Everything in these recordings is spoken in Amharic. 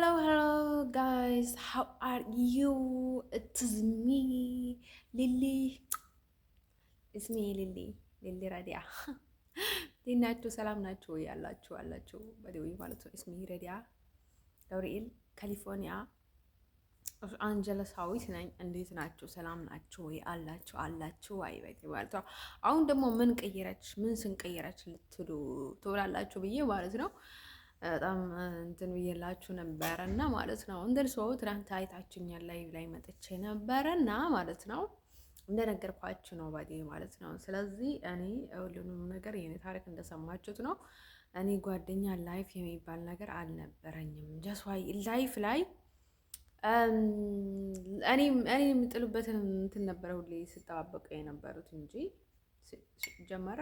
Hello, guys. How are you? It's me, Lily. It's me, Lily Radia. ናችሁ ሰላም ናችሁ ያላችሁ በደዌ ማለት ነው። እስሚ ረዲያ ገብርኤል ካሊፎርኒያ ሎስ አንጀለስ ሀዊት ነኝ። እንዴት ናችሁ? ሰላም ናችሁ ወይ? አላችሁ አይ በይ ማለት ነው። አሁን ደግሞ ምን ስንቀየረች ልትሉ ትውላላችሁ ብዬ ማለት ነው። በጣም እንትን ብዬላችሁ ነበረና ማለት ነው። እንደርሰው ትናንት አይታችሁኛል ላይ መጥቼ ነበረና ማለት ነው። እንደነገርኳችሁ ነው ባዲ ማለት ነው። ስለዚህ እኔ ሁሉንም ነገር የኔ ታሪክ እንደሰማችሁት ነው። እኔ ጓደኛ ላይፍ የሚባል ነገር አልነበረኝም። ጀስዋይ ላይፍ ላይ እኔ የምጥሉበትን እንትን ነበረ ሁሌ ስጠባበቀው የነበሩት እንጂ ጀመረ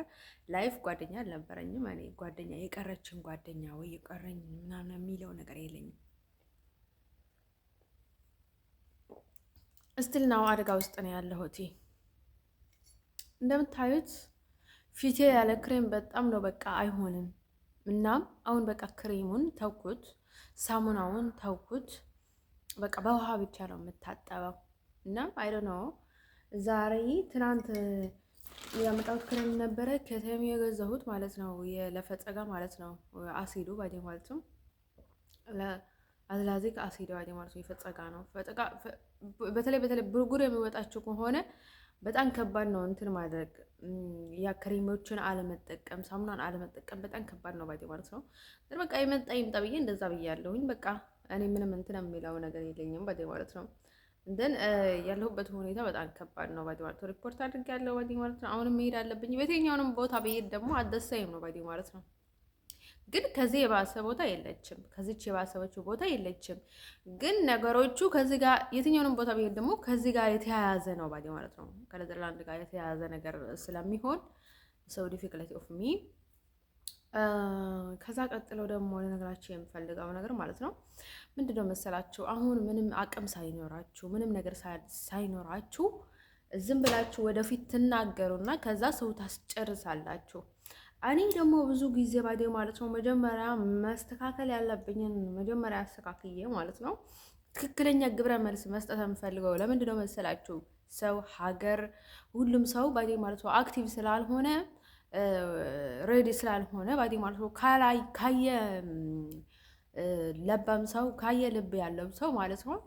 ላይፍ ጓደኛ አልነበረኝም። እኔ ጓደኛ የቀረችን ጓደኛ ወይ የቀረኝ ምናምን የሚለው ነገር የለኝም። እስቲል ነው አደጋ ውስጥ ነው ያለሁት። እንደምታዩት ፊቴ ያለ ክሬም በጣም ነው በቃ አይሆንም። እናም አሁን በቃ ክሬሙን ተውኩት፣ ሳሙናውን ተውኩት። በቃ በውሃ ብቻ ነው የምታጠበው። እናም አይዶ ነው ዛሬ ትናንት ያመጣሁት ክሬም ነበረ ከተሚ የገዛሁት ማለት ነው። ለፈጸጋ ማለት ነው። አሲዱ ባዲ ማለት ነው። ለአዝላዚክ አሲዱ ባዲ ማለት ነው። የፈጸጋ ነው። በተለይ ብርጉር የሚወጣችሁ ከሆነ በጣም ከባድ ነው እንትን ማድረግ ያ ክሬሞችን አለመጠቀም፣ ሳሙናን አለመጠቀም በጣም ከባድ ነው ባዲ ማለት ነው። በቃ ይመጣ ይምጣ ብዬ እንደዛ ብያለሁኝ። በቃ እኔ ምንም እንትን የሚለው ነገር የለኝም ባዲ ማለት ነው። እንደን ያለሁበት ሁኔታ በጣም ከባድ ነው ባዲ ማለት ነው። ሪፖርት አድርጌያለሁ ባዲ ማለት ነው። አሁንም መሄድ አለብኝ። በየትኛውንም ቦታ ብሄድ ደግሞ አደሳይም ነው ባዲ ማለት ነው። ግን ከዚህ የባሰ ቦታ የለችም፣ ከዚች የባሰበችው ቦታ የለችም። ግን ነገሮቹ ከዚህ ጋር የትኛውንም ቦታ ብሄድ ደግሞ ከዚህ ጋር የተያያዘ ነው ባዲ ማለት ነው። ከኔዘርላንድ ጋር የተያያዘ ነገር ስለሚሆን ሰው ዲፊክልቲ ኦፍ ሚ። ከዛ ቀጥለው ደግሞ ለነገራችሁ የምፈልገው ነገር ማለት ነው ምንድነው መሰላችሁ? አሁን ምንም አቅም ሳይኖራችሁ ምንም ነገር ሳይኖራችሁ ዝም ብላችሁ ወደፊት ትናገሩና ከዛ ሰው ታስጨርሳላችሁ። እኔ ደግሞ ብዙ ጊዜ ባዴ ማለት ነው መጀመሪያ መስተካከል ያለብኝን መጀመሪያ አስተካክዬ ማለት ነው ትክክለኛ ግብረ መልስ መስጠት የምፈልገው ለምንድነው መሰላችሁ? ሰው ሀገር ሁሉም ሰው ባዴ ማለት ነው አክቲቭ ስላልሆነ ሬዲ ስላልሆነ ባዲ ማለት ነው ካየ ለባም ሰው ካየ ልብ ያለው ሰው ማለት ነው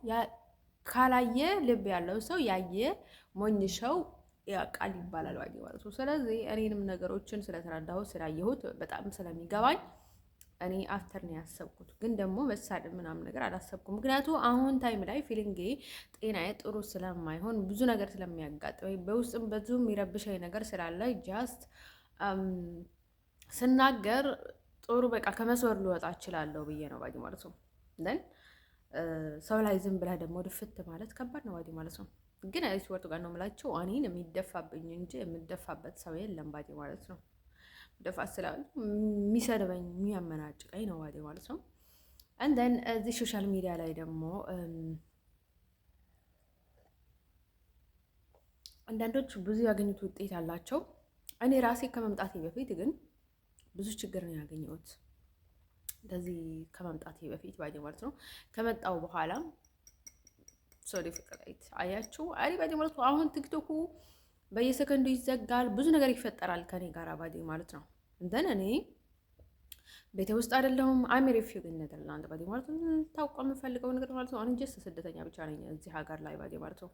ካላየ ልብ ያለው ሰው ያየ ሞኝ ሰው ያውቃል ይባላል ባዲ ማለት ነው። ስለዚህ እኔንም ነገሮችን ስለተረዳሁት ስላየሁት በጣም ስለሚገባኝ እኔ አፍተር ነው ያሰብኩት። ግን ደግሞ መሳደብ ምናምን ነገር አላሰብኩም። ምክንያቱ አሁን ታይም ላይ ፊሊንጌ ጤናዬ ጥሩ ስለማይሆን ብዙ ነገር ስለሚያጋጥመኝ በውስጥም ብዙ የሚረብሸኝ ነገር ስላለ ጃስት ስናገር ጥሩ በቃ ከመስወር ልወጣ እችላለሁ ብዬ ነው ባዲ ማለት ነው። ደን ሰው ላይ ዝም ብለህ ደግሞ ድፍት ማለት ከባድ ነው ባዲ ማለት ነው። ግን አይስ ወርቱ ጋር ነው የምላቸው እኔን የሚደፋብኝ እንጂ የምደፋበት ሰው የለም ባዲ ማለት ነው። ደፋ ስላል የሚሰድበኝ የሚያመናጭቀኝ ነው ባዲ ማለት ነው። እንደን እዚህ ሶሻል ሚዲያ ላይ ደግሞ አንዳንዶች ብዙ ያገኙት ውጤት አላቸው። እኔ ራሴ ከመምጣቴ በፊት ግን ብዙ ችግር ነው ያገኘሁት። እንደዚህ ከመምጣቴ በፊት ባዲ ማለት ነው። ከመጣው በኋላ ሶሪ ፍቅራይት አያችሁ አሪ ባዲ ማለት ነው። አሁን ቲክቶኩ በየሰከንዱ ይዘጋል፣ ብዙ ነገር ይፈጠራል ከኔ ጋር ባዲ ማለት ነው። እንደን እኔ ቤቴ ውስጥ አይደለሁም። አሜሪካ ግን ኔዘርላንድ ባዲ ማለት ነው። ታውቀው የምፈልገው ነገር ማለት ነው። አንጀስ ስደተኛ ብቻ ነኝ እዚህ ሀገር ላይ ባዲ ማለት ነው።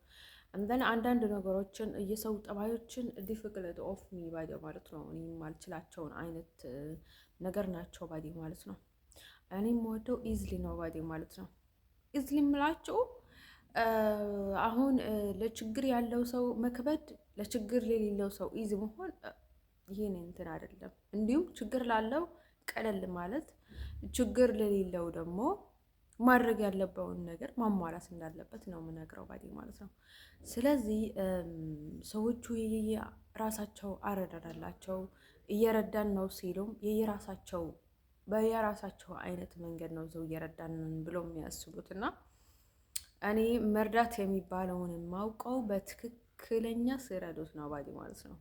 እንደን አንዳንድ ነገሮችን የሰው ጠባዮችን ዲፊክልት ኦፍ ሚ ባዲ ማለት ነው። እኔ ማልችላቸውን አይነት ነገር ናቸው ባዲ ማለት ነው። እኔ የምወደው ኢዝሊ ነው ባዲ ማለት ነው። ኢዝሊ የምላቸው አሁን ለችግር ያለው ሰው መክበድ፣ ለችግር የሌለው ሰው ኢዚ መሆን ይሄን እንትን አይደለም። እንዲሁም ችግር ላለው ቀለል ማለት፣ ችግር ለሌለው ደግሞ ማድረግ ያለበውን ነገር ማሟላት እንዳለበት ነው የምነግረው ባዲ ማለት ነው። ስለዚህ ሰዎቹ የራሳቸው አረዳዳላቸው እየረዳን ነው ሲሉም በየራሳቸው አይነት መንገድ ነው ሰው እየረዳን ብሎ የሚያስቡት እና እኔ መርዳት የሚባለውን የማውቀው በትክክለኛ ሲረዱት ነው ባዲ ማለት ነው።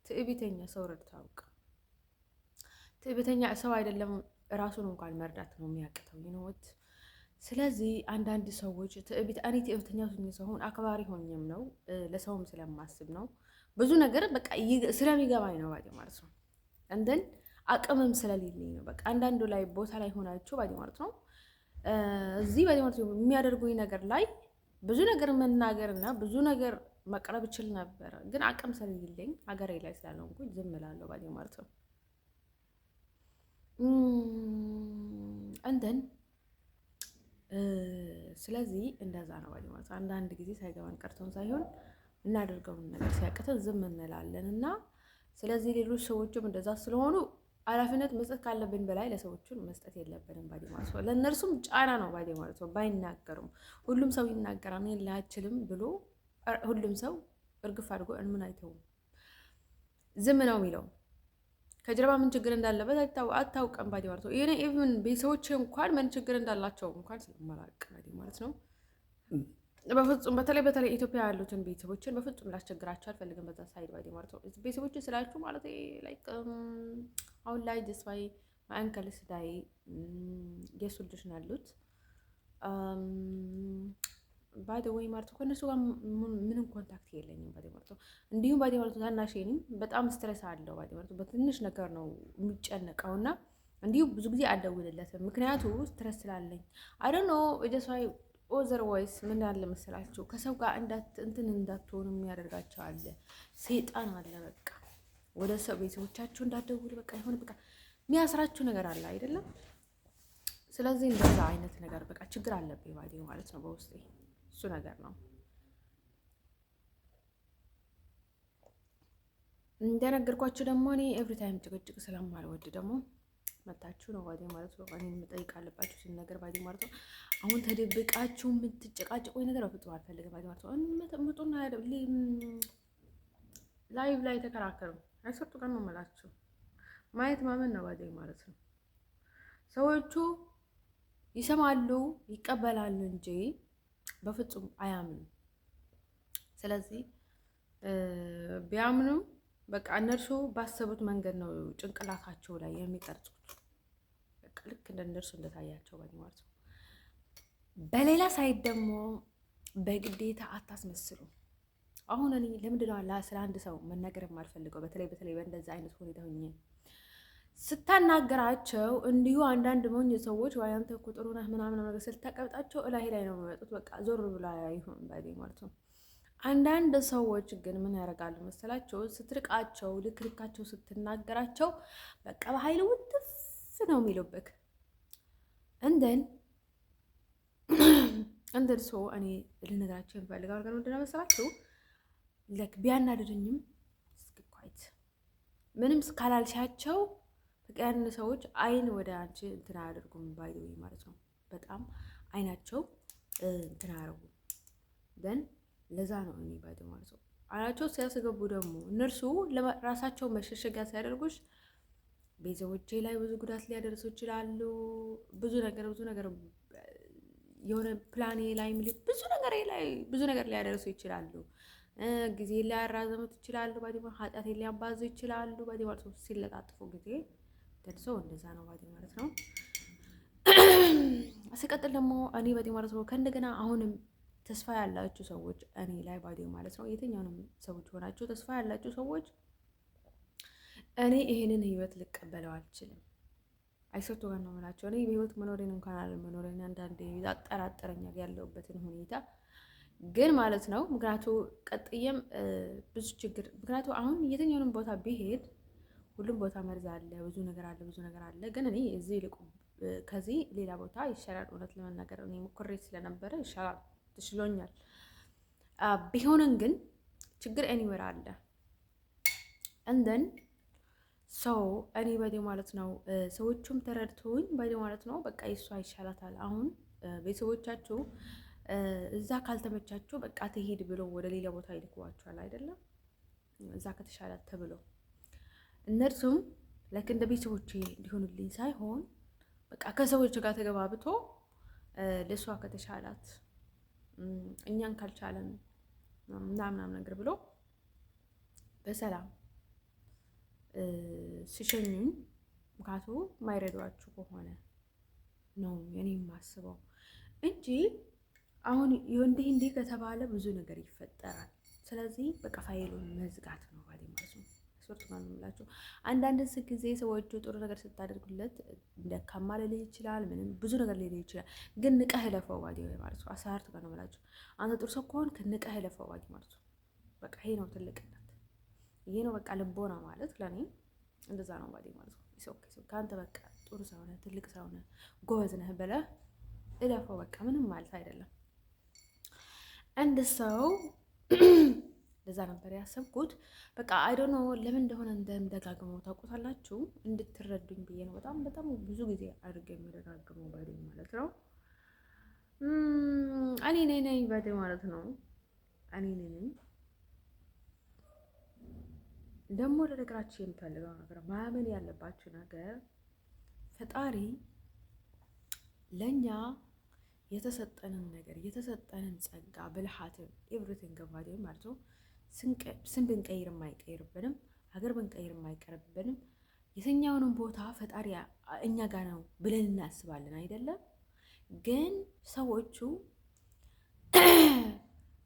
ትዕቢተኛ ሰው ረድቶ አውቅ ትዕቢተኛ ሰው አይደለም ራሱን እንኳን መርዳት ነው የሚያቅተው። ይነወት ስለዚህ አንዳንድ ሰዎች እኔ ትዕቢተኛ ሰሆን አክባሪ ሆኝም ነው ለሰውም ስለማስብ ነው ብዙ ነገር በቃ ስለሚገባኝ ነው ባዲ ማለት ነው። እንደን አቅምም ስለሌለኝ ነው። በቃ አንዳንዱ ላይ ቦታ ላይ ሆናችሁ ባዲ ማለት ነው እዚህ ባዲ ማለት ነው የሚያደርጉኝ ነገር ላይ ብዙ ነገር መናገር እና ብዙ ነገር መቅረብ እችል ነበረ፣ ግን አቅም ስለሌለኝ ሀገሬ ላይ ስላልሆንኩኝ ዝም እላለሁ ባዲ ማለት ነው። እንደን ስለዚህ እንደዛ ነው ባዲ ማለት ነው። አንዳንድ ጊዜ ሳይገባን ቀርቶን ሳይሆን እናደርገውን ነገር ሲያቅተን ዝም እንላለን እና ስለዚህ ሌሎች ሰዎችም እንደዛ ስለሆኑ ኃላፊነት መስጠት ካለብን በላይ ለሰዎቹን መስጠት የለብንም ባዲ ማለት ነው። ለእነርሱም ጫና ነው ባዲ ማለት ነው። ባይናገሩም ሁሉም ሰው ይናገራል እኔ ላችልም ብሎ ሁሉም ሰው እርግፍ አድርጎ ምን አይተውም ዝም ነው የሚለው። ከጀርባ ምን ችግር እንዳለበት አታውቅም ባዲ ማለት ነው። ይሄ ኢቭን ቤተሰቦቼ እንኳን ምን ችግር እንዳላቸው እንኳን ስለማላውቅ ባዲ ማለት ነው። በፍጹም በተለይ ኢትዮጵያ ያሉትን ቤተሰቦችን በፍጹም ላስቸግራቸው አልፈልግም። በዛ ሳይድ ባዲ ማለት ነው። ቤተሰቦችን ስላችሁ ማለት ላይክ አሁን ላይ ጀስዋይ ማንከልስ ዳይ የሱ ልጆች ነው ያሉት ባዲ ወይ ማለት ነው። ከእነሱ ጋር ምንም ኮንታክት የለኝም ባዲ ማለት ነው። እንዲሁም ባዲ ማለት ነው ታናሼንም በጣም ስትረስ አለው ባዲ ማለት ነው። በትንሽ ነገር ነው የሚጨነቀውና እንዲሁም ብዙ ጊዜ አልደውልለትም፣ ምክንያቱ ስትረስ ስላለኝ አይ ዶንት ኖ ጀስዋይ ኦዘርዋይስ ምን ያለ መሰላችሁ ከሰው ጋር እንትን እንዳትሆኑ የሚያደርጋቸው አለ፣ ሴጣን አለ። በቃ ወደ ሰው ቤተሰቦቻችሁ እንዳትደውሉ በቃ የሆነ በቃ የሚያስራችሁ ነገር አለ አይደለም። ስለዚህ እንደዛ አይነት ነገር በቃ ችግር አለብኝ ባዲ ማለት ነው በውስጤ እሱ ነገር ነው። እንደነገርኳችሁ ደግሞ እኔ ኤቭሪ ታይም ጭቅጭቅ ስለማልወድ ደግሞ መታችሁ ነው ባዲ ማለት ነው። እኔን መጠይቅ አለባችሁ ሲል ነገር ባዲ ማለት ነው። አሁን ተደብቃችሁ የምትጨቃጭቁኝ ነገር በፍጹም አልፈልግም ባዲ ማለት ነው። ምጡና ላይቭ ላይ ተከራከሩ አይሰጡ ቀን ነው የምላችሁ። ማየት ማመን ነው ባዲ ማለት ነው። ሰዎቹ ይሰማሉ ይቀበላሉ እንጂ በፍጹም አያምኑ። ስለዚህ ቢያምኑ በቃ እነርሱ ባሰቡት መንገድ ነው ጭንቅላታቸው ላይ የሚቀርጹት። በቃ ልክ እንደ እነርሱ እንደታያቸው ባዲ ማለት ነው። በሌላ ሳይድ ደግሞ በግዴታ አታስመስሉ። አሁን እኔ ለምንድን ነው ስለ አንድ ሰው መናገር የማልፈልገው? በተለይ በእንደዚህ አይነት ሁኔታ ሆኜ ስታናገራቸው እንዲሁ አንዳንድ ሞኝ ሰዎች ወይ አንተ እኮ ጥሩ ነህ ምናምን ነገር ስታቀብጣቸው እላሄ ላይ ነው የሚመጡት። በቃ ዞር ብላ ይሁን ባዲ ማለት ነው። አንዳንድ ሰዎች ግን ምን ያደርጋሉ መሰላቸው? ስትርቃቸው ልክልካቸው ስትናገራቸው በቃ በኃይል ውጥፍ ነው የሚሉብክ። እንደን ሰው እኔ ልነግራቸው የምፈልገው ነገር ምንድን ነው መሰላችሁ? ቢያናድድኝም እስኪኳይት ምንም ካላልሻቸው በቃ ያን ሰዎች አይን ወደ አንቺ እንትን አያደርጉም ባይ ማለት ነው። በጣም አይናቸው እንትን አያደርጉም ደን ለዛ ነው እኔ ባዲ ማለት ነው። አይናቸው ሲያስገቡ ደግሞ እነርሱ ለራሳቸው መሸሸጊያ ሲያደርጉሽ ቤተሰቦቼ ላይ ብዙ ጉዳት ሊያደርሱ ይችላሉ። ብዙ ነገር የሆነ ፕላኔ ላይ ብዙ ነገር ሊያደርሱ ይችላሉ። ጊዜ ሊያራዘሙት ይችላሉ። ባዲ ማለት ኃጢአት ሊያባዙ ይችላሉ። ባዲ ማለት ነው። ሲለጣጥፉ ጊዜ ደርሰው እንደዛ ነው ባዲ ማለት ነው። ሲቀጥል ደግሞ እኔ ባዲ ማለት ነው ከእንደገና አሁንም ተስፋ ያላችሁ ሰዎች እኔ ላይ ባዲ ማለት ነው የትኛውንም ሰዎች ሆናችሁ ተስፋ ያላችሁ ሰዎች እኔ ይሄንን ህይወት ልቀበለው አልችልም። አይሰጡ ጋር ነው የምላቸው። እኔ በህይወት መኖሬን እንኳን አለመኖሬን አንዳንዴ ያጠራጥረኛል ያለሁበትን ሁኔታ ግን ማለት ነው። ምክንያቱ ቀጥዬም ብዙ ችግር ምክንያቱ አሁን የትኛውንም ቦታ ቢሄድ ሁሉም ቦታ መርዝ አለ፣ ብዙ ነገር አለ። ግን እኔ እዚህ ልቁ ከዚህ ሌላ ቦታ ይሻላል። እውነት ለመናገር እኔ ሞክሬ ስለነበረ ይሻላል ትችሎኛል። ቢሆንም ግን ችግር ኤኒዌር አለ። እንደን ሰው እኔ ባዲ ማለት ነው ሰዎቹም ተረድቶኝ ባዲ ማለት ነው በቃ ይሷ ይሻላታል። አሁን ቤተሰቦቻችሁ እዛ ካልተመቻችሁ በቃ ትሄድ ብሎ ወደ ሌላ ቦታ ይልኩዋቸዋል አይደለም? እዛ ከተሻላት ተብሎ እነርሱም ላይክ እንደ ቤተሰቦቼ እንዲሆኑልኝ ሳይሆን በቃ ከሰዎች ጋር ተገባብቶ ለሷ ከተሻላት እኛን ካልቻለን ምናምን ነገር ብሎ በሰላም ሲሸኙኝ ምክንያቱ ማይረዷችሁ ከሆነ ነው የኔ የማስበው። እንጂ አሁን እንዲህ ከተባለ ብዙ ነገር ይፈጠራል። ስለዚህ በቃ ፋይሉን መዝጋት ነው ባዴ ማለት ነው። ሶርት ማለት ነው። አንዳንድ ጊዜ ሰዎቹ ጥሩ ነገር ስታደርጉለት ደካማ ሊል ይችላል፣ ምንም ብዙ ነገር ሊል ይችላል። ግን ንቀህ ለፈው ባዴ ማለት ነው። አሳርት ጋር ነው የምላችሁ። አንተ ጥሩ ሰው ከሆንክ ንቀህ ለፈው ባዴ ማለት ነው። በቃ ይሄ ነው ትልቅነት፣ ይሄ ነው በቃ ልቦና ማለት ለኔ እንደዛ ነው ባዴ ማለት ነው። ከአንተ በቃ ጥሩ ሰው ነህ፣ ትልቅ ሰው ነህ፣ ጎበዝ ነህ ብለህ እለፈው በቃ ምንም ማለት አይደለም። አንድ ሰው ለዛ ነበር ያሰብኩት። በቃ አይዶኖ ለምን እንደሆነ እንደምደጋግመው ታውቁታላችሁ፣ እንድትረዱኝ ብዬ ነው። በጣም ብዙ ጊዜ አድርገ የሚደጋግመው ባዴ ማለት ነው። እኔ ነኝ ባዴ ማለት ነው። እኔ ነኝ ደግሞ ለነገራችሁ የምፈልገው ነገር ማመን ያለባችሁ ነገር ፈጣሪ ለኛ የተሰጠንን ነገር የተሰጠንን ጸጋ ብልሃትን ኤቭሪቲንግ ባዴ ማለት ነው። ስም ብንቀይር የማይቀይርብንም፣ ሀገር ብንቀይር የማይቀርብንም፣ የትኛውንም ቦታ ፈጣሪ እኛ ጋር ነው ብለን እናስባለን አይደለም። ግን ሰዎቹ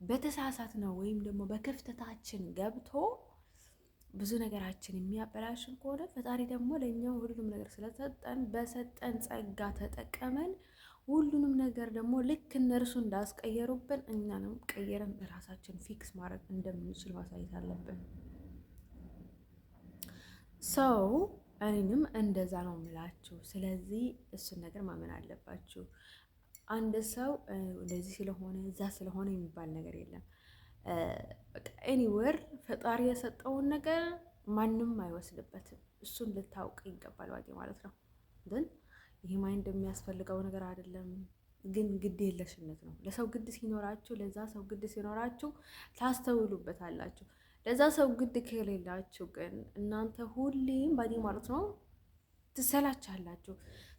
በተሳሳት ነው ወይም ደግሞ በክፍተታችን ገብቶ ብዙ ነገራችን የሚያበላሽን ከሆነ ፈጣሪ ደግሞ ለእኛው ሁሉም ነገር ስለሰጠን በሰጠን ጸጋ ተጠቀመን ሁሉንም ነገር ደግሞ ልክ እነርሱ እንዳስቀየሩብን እኛንም ቀየረን በራሳችን ፊክስ ማድረግ እንደምንችል ማሳየት አለብን። ሰው እኔንም እንደዛ ነው የምላችሁ። ስለዚህ እሱን ነገር ማመን አለባችሁ። አንድ ሰው እንደዚህ ስለሆነ እዛ ስለሆነ የሚባል ነገር የለም። ኤኒዌር ፈጣሪ የሰጠውን ነገር ማንም አይወስድበትም። እሱን ልታውቅ ይገባል ባዴ ማለት ነው። ግን ይሄ ማይንድ የሚያስፈልገው ነገር አይደለም። ግን ግድ የለሽነት ነው። ለሰው ግድ ሲኖራችሁ፣ ለዛ ሰው ግድ ሲኖራችሁ ታስተውሉበታላችሁ። ለዛ ሰው ግድ ከሌላችሁ ግን እናንተ ሁሌም ባዴ ማለት ነው ትሰላቻላችሁ።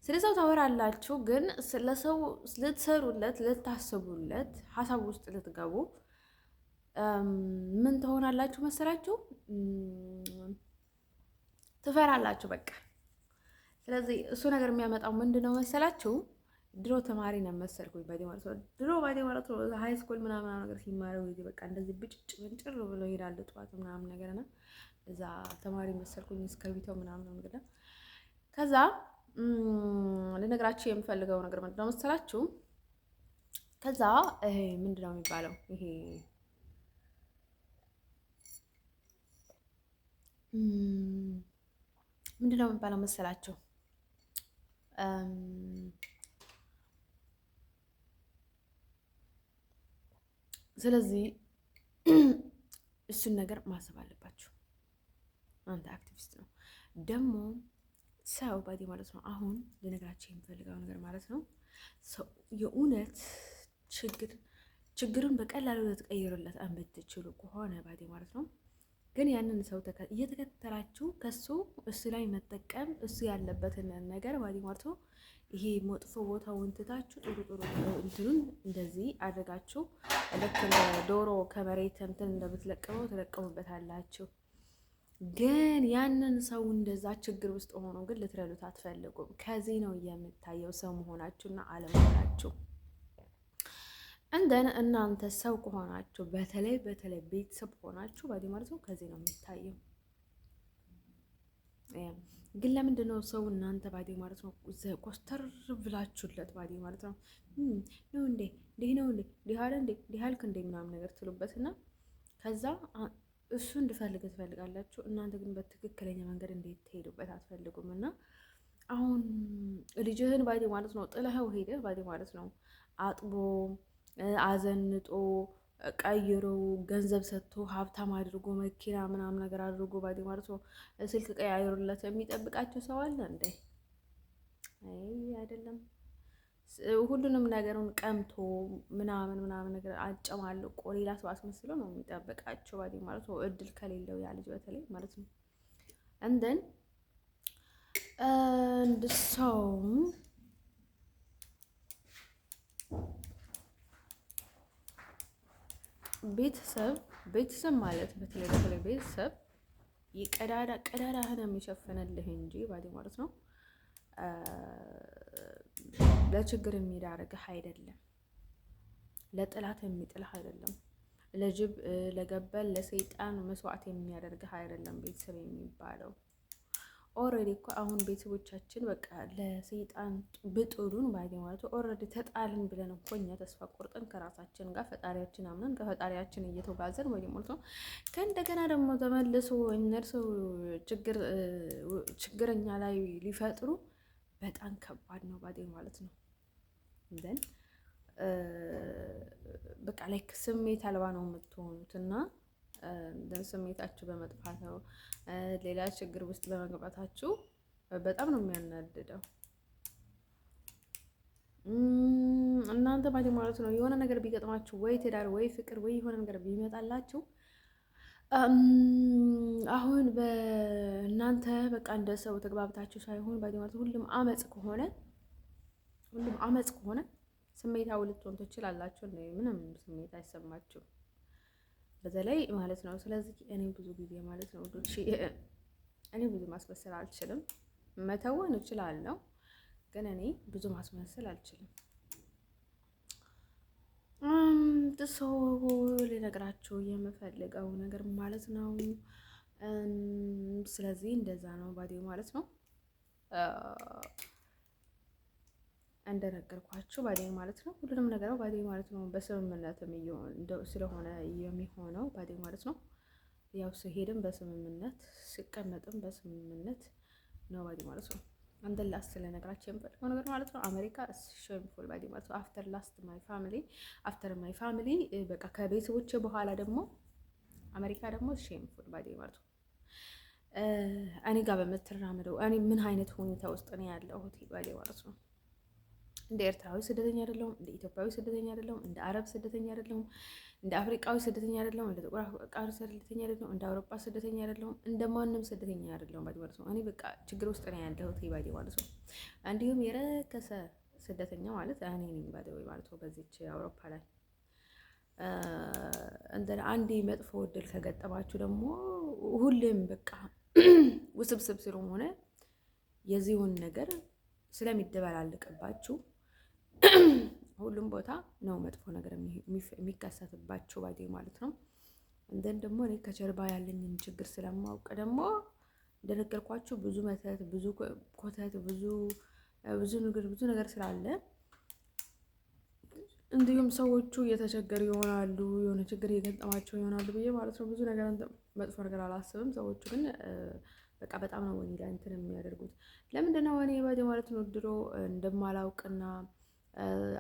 ስለ ሰው ታወራላችሁ፣ ግን ስለ ሰው ልትሰሩለት፣ ልታስቡለት፣ ሀሳብ ውስጥ ልትገቡ ምን ትሆናላችሁ መሰላችሁ? ትፈራላችሁ በቃ። ስለዚህ እሱ ነገር የሚያመጣው ምንድነው መሰላችሁ? ድሮ ተማሪ ነው መሰልኩኝ ባዴ ማለት ነው። ድሮ ባዴ ማለት ነው ሃይ ስኩል ምናምን ነገር ሲማረው ጊዜ በቃ እንደዚህ ብጭጭ ብንጭር ብሎ ይሄዳል ጠዋት ምናምን ነገርና እዛ ተማሪ መሰልኩኝ እስከርቢተው ምናምን ነገር። ከዛ ልነግራችሁ የምፈልገው ነገር ምንድነው መሰላችሁ? ከዛ ይሄ ምንድነው የሚባለው ይሄ ምንድነው የሚባለው መሰላችሁ? ስለዚህ እሱን ነገር ማሰብ አለባችሁ። አንተ አክቲቪስት ነው ደግሞ ሰው ባዴ ማለት ነው። አሁን ልነግራችሁ የምፈልገው ነገር ማለት ነው ሰው የእውነት ችግሩን በቀላሉ ልትቀይሩለት የምትችሉ ከሆነ ባዴ ማለት ነው። ግን ያንን ሰው እየተከተላችሁ እሱ ላይ መጠቀም እሱ ያለበትን ነገር ባዴ ማለት ነው። ይሄ መጥፎ ቦታውን ትታችሁ ጥሩ እንትኑን እንደዚህ አድርጋችሁ ልክ ዶሮ ከመሬት እንትን እንደምትለቀመው ትለቀሙበታላችሁ። ግን ያንን ሰው እንደዛ ችግር ውስጥ ሆኖ ግን ልትረዱት አትፈልጉም። ከዚህ ነው የምታየው ሰው መሆናችሁና አለመሆናችሁ። እንደን እናንተ ሰው ከሆናችሁ በተለይ ቤተሰብ ሆናችሁ ባዴ ማለት ነው ከዚህ ነው የሚታየው። ግን ለምንድን ነው ሰው እናንተ ባዴ ማለት ነው ኮስተር ብላችሁለት ባዴ ማለት ነው ነው እንዴ ነው እንዴ ዲሃለ እንዴ ዲሃልክ እንዴ ምናምን ነገር ትሉበትና ከዛ እሱ እንድፈልግ ትፈልጋላችሁ። እናንተ ግን በትክክለኛ መንገድ እንዴት ትሄዱበት አትፈልጉም። እና አሁን ልጅህን ባዴ ማለት ነው ጥለኸው ሄደህ ባዴ ማለት ነው አጥቦ አዘንጦ ቀይሮ ገንዘብ ሰጥቶ ሀብታም አድርጎ መኪና ምናምን ነገር አድርጎ ባዴ ማለት ነው ስልክ ቀያይሩለት የሚጠብቃቸው ሰው አለ እንዴ? አይ አይደለም። ሁሉንም ነገሩን ቀምቶ ምናምን ነገር አጨማልቆ ሌላ ሰው አስመስሎ ነው የሚጠብቃቸው ባዴ ማለት ነው። እድል ከሌለው ያ ልጅ በተለይ ማለት ነው። እንደን ሰው ቤተሰብ ማለት በተለይ ቤተሰብ ቀዳዳህን የሚሸፍንልህ እንጂ ባዴ ማለት ነው ለችግር የሚዳርግህ አይደለም፣ ለጥላት የሚጥልህ አይደለም፣ ለጅብ ለገበል ለሰይጣን መስዋዕት የሚያደርግህ አይደለም ቤተሰብ የሚባለው። ኦልሬዲ እኮ አሁን ቤተሰቦቻችን በቃ ለሰይጣን ብጥሉን ባይደ ማለት ኦልሬዲ ተጣልን ብለን እኮ እኛ ተስፋ ቆርጠን ከራሳችን ጋር ፈጣሪያችን አምነን ከፈጣሪያችን እየተጓዘን ወይ ማለት ነው። ከእንደገና ደግሞ ተመልሶ እነርሱ ችግረኛ ላይ ሊፈጥሩ በጣም ከባድ ነው ባዴ ማለት ነው። እንደን በቃ ላይክ ስሜት አልባ ነው የምትሆኑት እና ስሜታችሁ በመጥፋት ነው ሌላ ችግር ውስጥ በመግባታችሁ በጣም ነው የሚያናድደው። እናንተ ማለት ነው የሆነ ነገር ቢገጥማችሁ ወይ ትዳር ወይ ፍቅር ወይ የሆነ ነገር ቢመጣላችሁ አሁን በእናንተ በቃ እንደ ሰው ተግባብታችሁ ሳይሆን ማለት ሁሉም አመጽ ከሆነ ስሜታዊ ልትሆን ትችላላችሁ። ምንም ስሜት አይሰማችሁም በተለይ ማለት ነው። ስለዚህ እኔ ብዙ ጊዜ ማለት ነው እኔ ብዙ ማስመሰል አልችልም። መተወን እችላለሁ፣ ግን እኔ ብዙ ማስመሰል አልችልም። ሰው ልነግራችሁ የምፈልገው ነገር ማለት ነው። ስለዚህ እንደዛ ነው ባዴ ማለት ነው። እንደነገርኳችሁ ባዴ ማለት ነው። ሁሉንም ነገር ባዴ ማለት ነው በስምምነት ስለሆነ የሚሆነው ባዴ ማለት ነው። ያው ሲሄድም በስምምነት ሲቀመጥም በስምምነት ነው ባዴ ማለት ነው። አንደን ላስት ስለነገራችሁ የምፈልገው ነገር ማለት ነው አሜሪካ ሼምፉል ባዲ ማለት ነው። አፍተር ማይ ፋሚሊ በቃ ከቤተሰቦቼ በኋላ ደግሞ አሜሪካ ደግሞ ሼምፉል ባዲ ማለት ነው። እኔ ጋር በምትራመደው እኔ ምን አይነት ሁኔታ ውስጥ ነው ያለሁት ባዲ ማለት ነው። እንደ ኤርትራዊ ስደተኛ አይደለሁም፣ እንደ ኢትዮጵያዊ ስደተኛ አይደለሁም፣ እንደ አረብ ስደተኛ አይደለሁም፣ እንደ አፍሪካዊ ስደተኛ አይደለሁም፣ እንደ ጥቁር አፍሪካዊ ስደተኛ አይደለሁም፣ እንደ አውሮፓ ስደተኛ አይደለሁም፣ እንደ ማንም ስደተኛ አይደለሁም ባዲ ማለት ነው። እኔ በቃ ችግር ውስጥ ነው ያለሁት ባዲ ማለት ነው። እንዲሁም የረከሰ ስደተኛ ማለት እኔ ነኝ ባዲ ማለት ነው። በዚች አውሮፓ ላይ እንደ አንዴ መጥፎ እድል ከገጠማችሁ ደግሞ ሁሌም በቃ ውስብስብ ስለሆነ የዚሁን ነገር ስለሚደበላልቅባችሁ ሁሉም ቦታ ነው መጥፎ ነገር የሚከሰትባቸው ባዴ ማለት ነው። እንደን ደግሞ እኔ ከጀርባ ያለኝን ችግር ስለማውቅ ደግሞ እንደነገርኳችሁ ብዙ መተት፣ ብዙ ኮተት፣ ብዙ ነገር ስላለ እንዲሁም ሰዎቹ እየተቸገሩ ይሆናሉ፣ የሆነ ችግር እየገጠማቸው ይሆናሉ ብዬ ማለት ነው። ብዙ ነገር መጥፎ ነገር አላስብም። ሰዎቹ ግን በቃ በጣም ነው ወኔ ላይ እንትን የሚያደርጉት። ለምንድን ነው ወኔ ባዴ ማለት ነው ድሮ እንደማላውቅና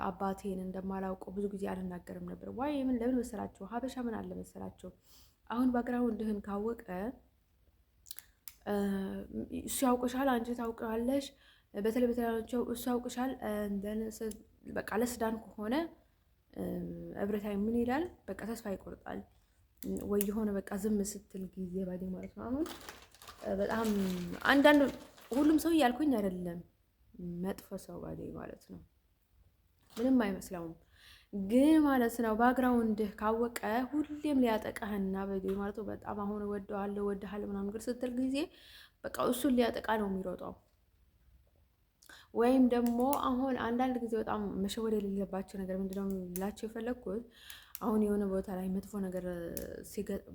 አባቴን እንደማላውቀው ብዙ ጊዜ አልናገርም ነበር። ዋይ ምን ለምን መሰላቸው? ሀበሻ ምን አለ መሰላቸው? አሁን ባግራውንድህን ካወቀ እሱ ያውቅሻል፣ አንቺ ታውቂዋለሽ። በተለይ እሱ ያውቅሻል። በቃ ለስዳን ከሆነ እብረታይ ምን ይላል? በቃ ተስፋ ይቆርጣል ወይ የሆነ በቃ ዝም ስትል ጊዜ ባዴ ማለት ነው። አሁን በጣም አንዳንድ ሁሉም ሰው እያልኩኝ አይደለም፣ መጥፎ ሰው ባዴ ማለት ነው ምንም አይመስለውም። ግን ማለት ነው ባግራውንድህ ካወቀ ሁሌም ሊያጠቃህና ባዴ ማለት ነው። በጣም አሁን ወደዋለሁ ወደሃል ምናምን ነገር ስትል ጊዜ በቃ እሱን ሊያጠቃ ነው የሚሮጠው። ወይም ደግሞ አሁን አንዳንድ ጊዜ በጣም መሸወድ የሌለባቸው ነገር ምንድነው ላቸው የፈለግኩት አሁን የሆነ ቦታ ላይ መጥፎ ነገር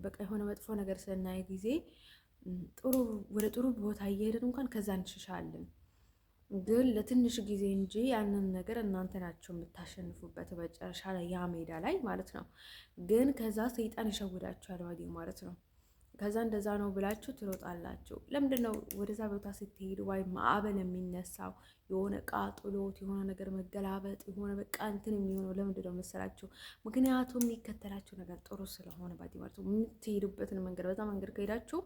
በቃ የሆነ መጥፎ ነገር ስናይ ጊዜ ወደ ጥሩ ቦታ እየሄድን እንኳን ከዛ እንሽሻለን። ግን ለትንሽ ጊዜ እንጂ ያንን ነገር እናንተ ናቸው የምታሸንፉበት መጨረሻ ላይ ያ ሜዳ ላይ ማለት ነው። ግን ከዛ ሰይጣን ይሸውዳችኋል ባዴ ማለት ነው። ከዛ እንደዛ ነው ብላችሁ ትሮጣላችሁ። ለምንድን ነው ወደዛ ቦታ ስትሄዱ ወይም ማዕበል የሚነሳው የሆነ ቃጥሎት የሆነ ነገር መገላበጥ የሆነ በቃ እንትን የሚሆነው ለምንድን ነው መሰላችሁ? ምክንያቱም የሚከተላችሁ ነገር ጥሩ ስለሆነ ባዴ ማለት ነው። የምትሄዱበትን መንገድ በዛ መንገድ ከሄዳችሁ